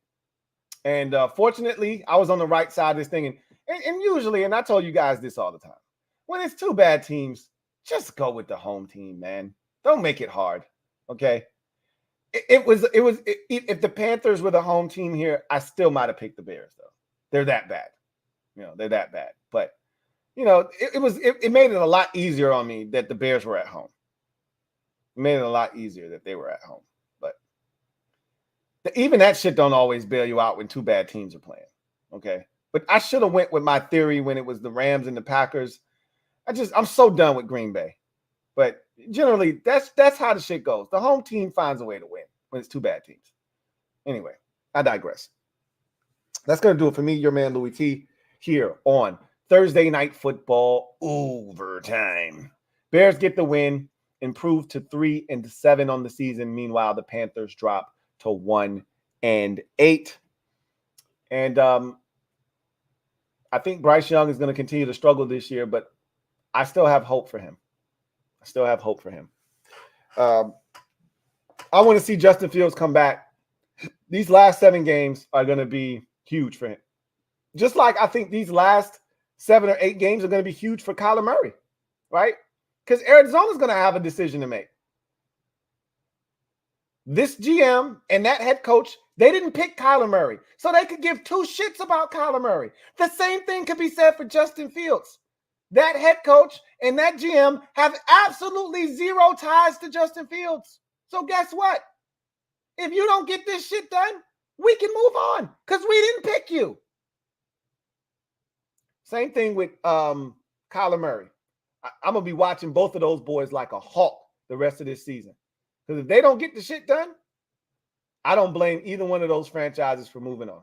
And fortunately, I was on the right side of this thing. And usually, and I told you guys this all the time, when it's two bad teams, just go with the home team, man. Don't make it hard, okay? If the Panthers were the home team here, I still might have picked the Bears, though. They're that bad. They're that bad. But, it made it a lot easier on me that the Bears were at home. It made it a lot easier that they were at home. But even that shit don't always bail you out when two bad teams are playing, okay? But I should have went with my theory when it was the Rams and the Packers. I'm so done with Green Bay. But generally, that's how the shit goes. The home team finds a way to win when it's two bad teams. Anyway, I digress. That's going to do it for me, your man Louie T, here on Thursday Night Football Overtime. Bears get the win, improve to 3-7 on the season. Meanwhile, the Panthers drop to 1-8. And I think Bryce Young is going to continue to struggle this year, but I still have hope for him. I want to see Justin Fields come back. These last 7 games are going to be huge for him. Just like I think these last 7 or 8 games are going to be huge for Kyler Murray, right? Because Arizona's going to have a decision to make. This GM and that head coach, they didn't pick Kyler Murray, so they could give 2 shits about Kyler Murray. The same thing could be said for Justin Fields. That head coach and that GM have absolutely zero ties to Justin Fields. So guess what? If you don't get this shit done, we can move on because we didn't pick you. Same thing with Kyler Murray. I'm going to be watching both of those boys like a hawk the rest of this season. Because if they don't get the shit done, I don't blame either one of those franchises for moving on.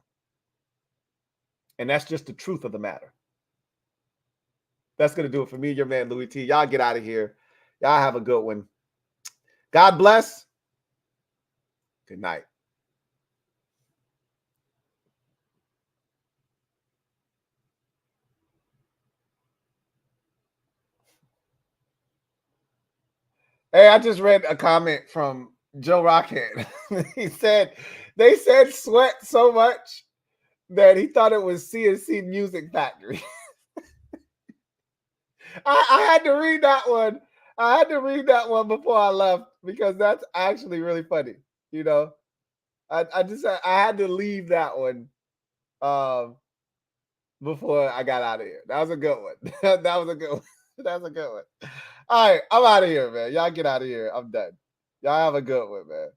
And that's just the truth of the matter. That's going to do it for me, your man Louie T. Y'all get out of here. Y'all have a good one. God bless. Good night. Hey, I just read a comment from Joe Rockhead. He said, they said sweat so much that he thought it was CNC Music Factory. I had to read that one. I had to read that one before I left because that's actually really funny. I had to leave that one before I got out of here. That was a good one. That was a good one. That was a good one. All right, I'm out of here, man. Y'all get out of here. I'm done. Y'all have a good one, man.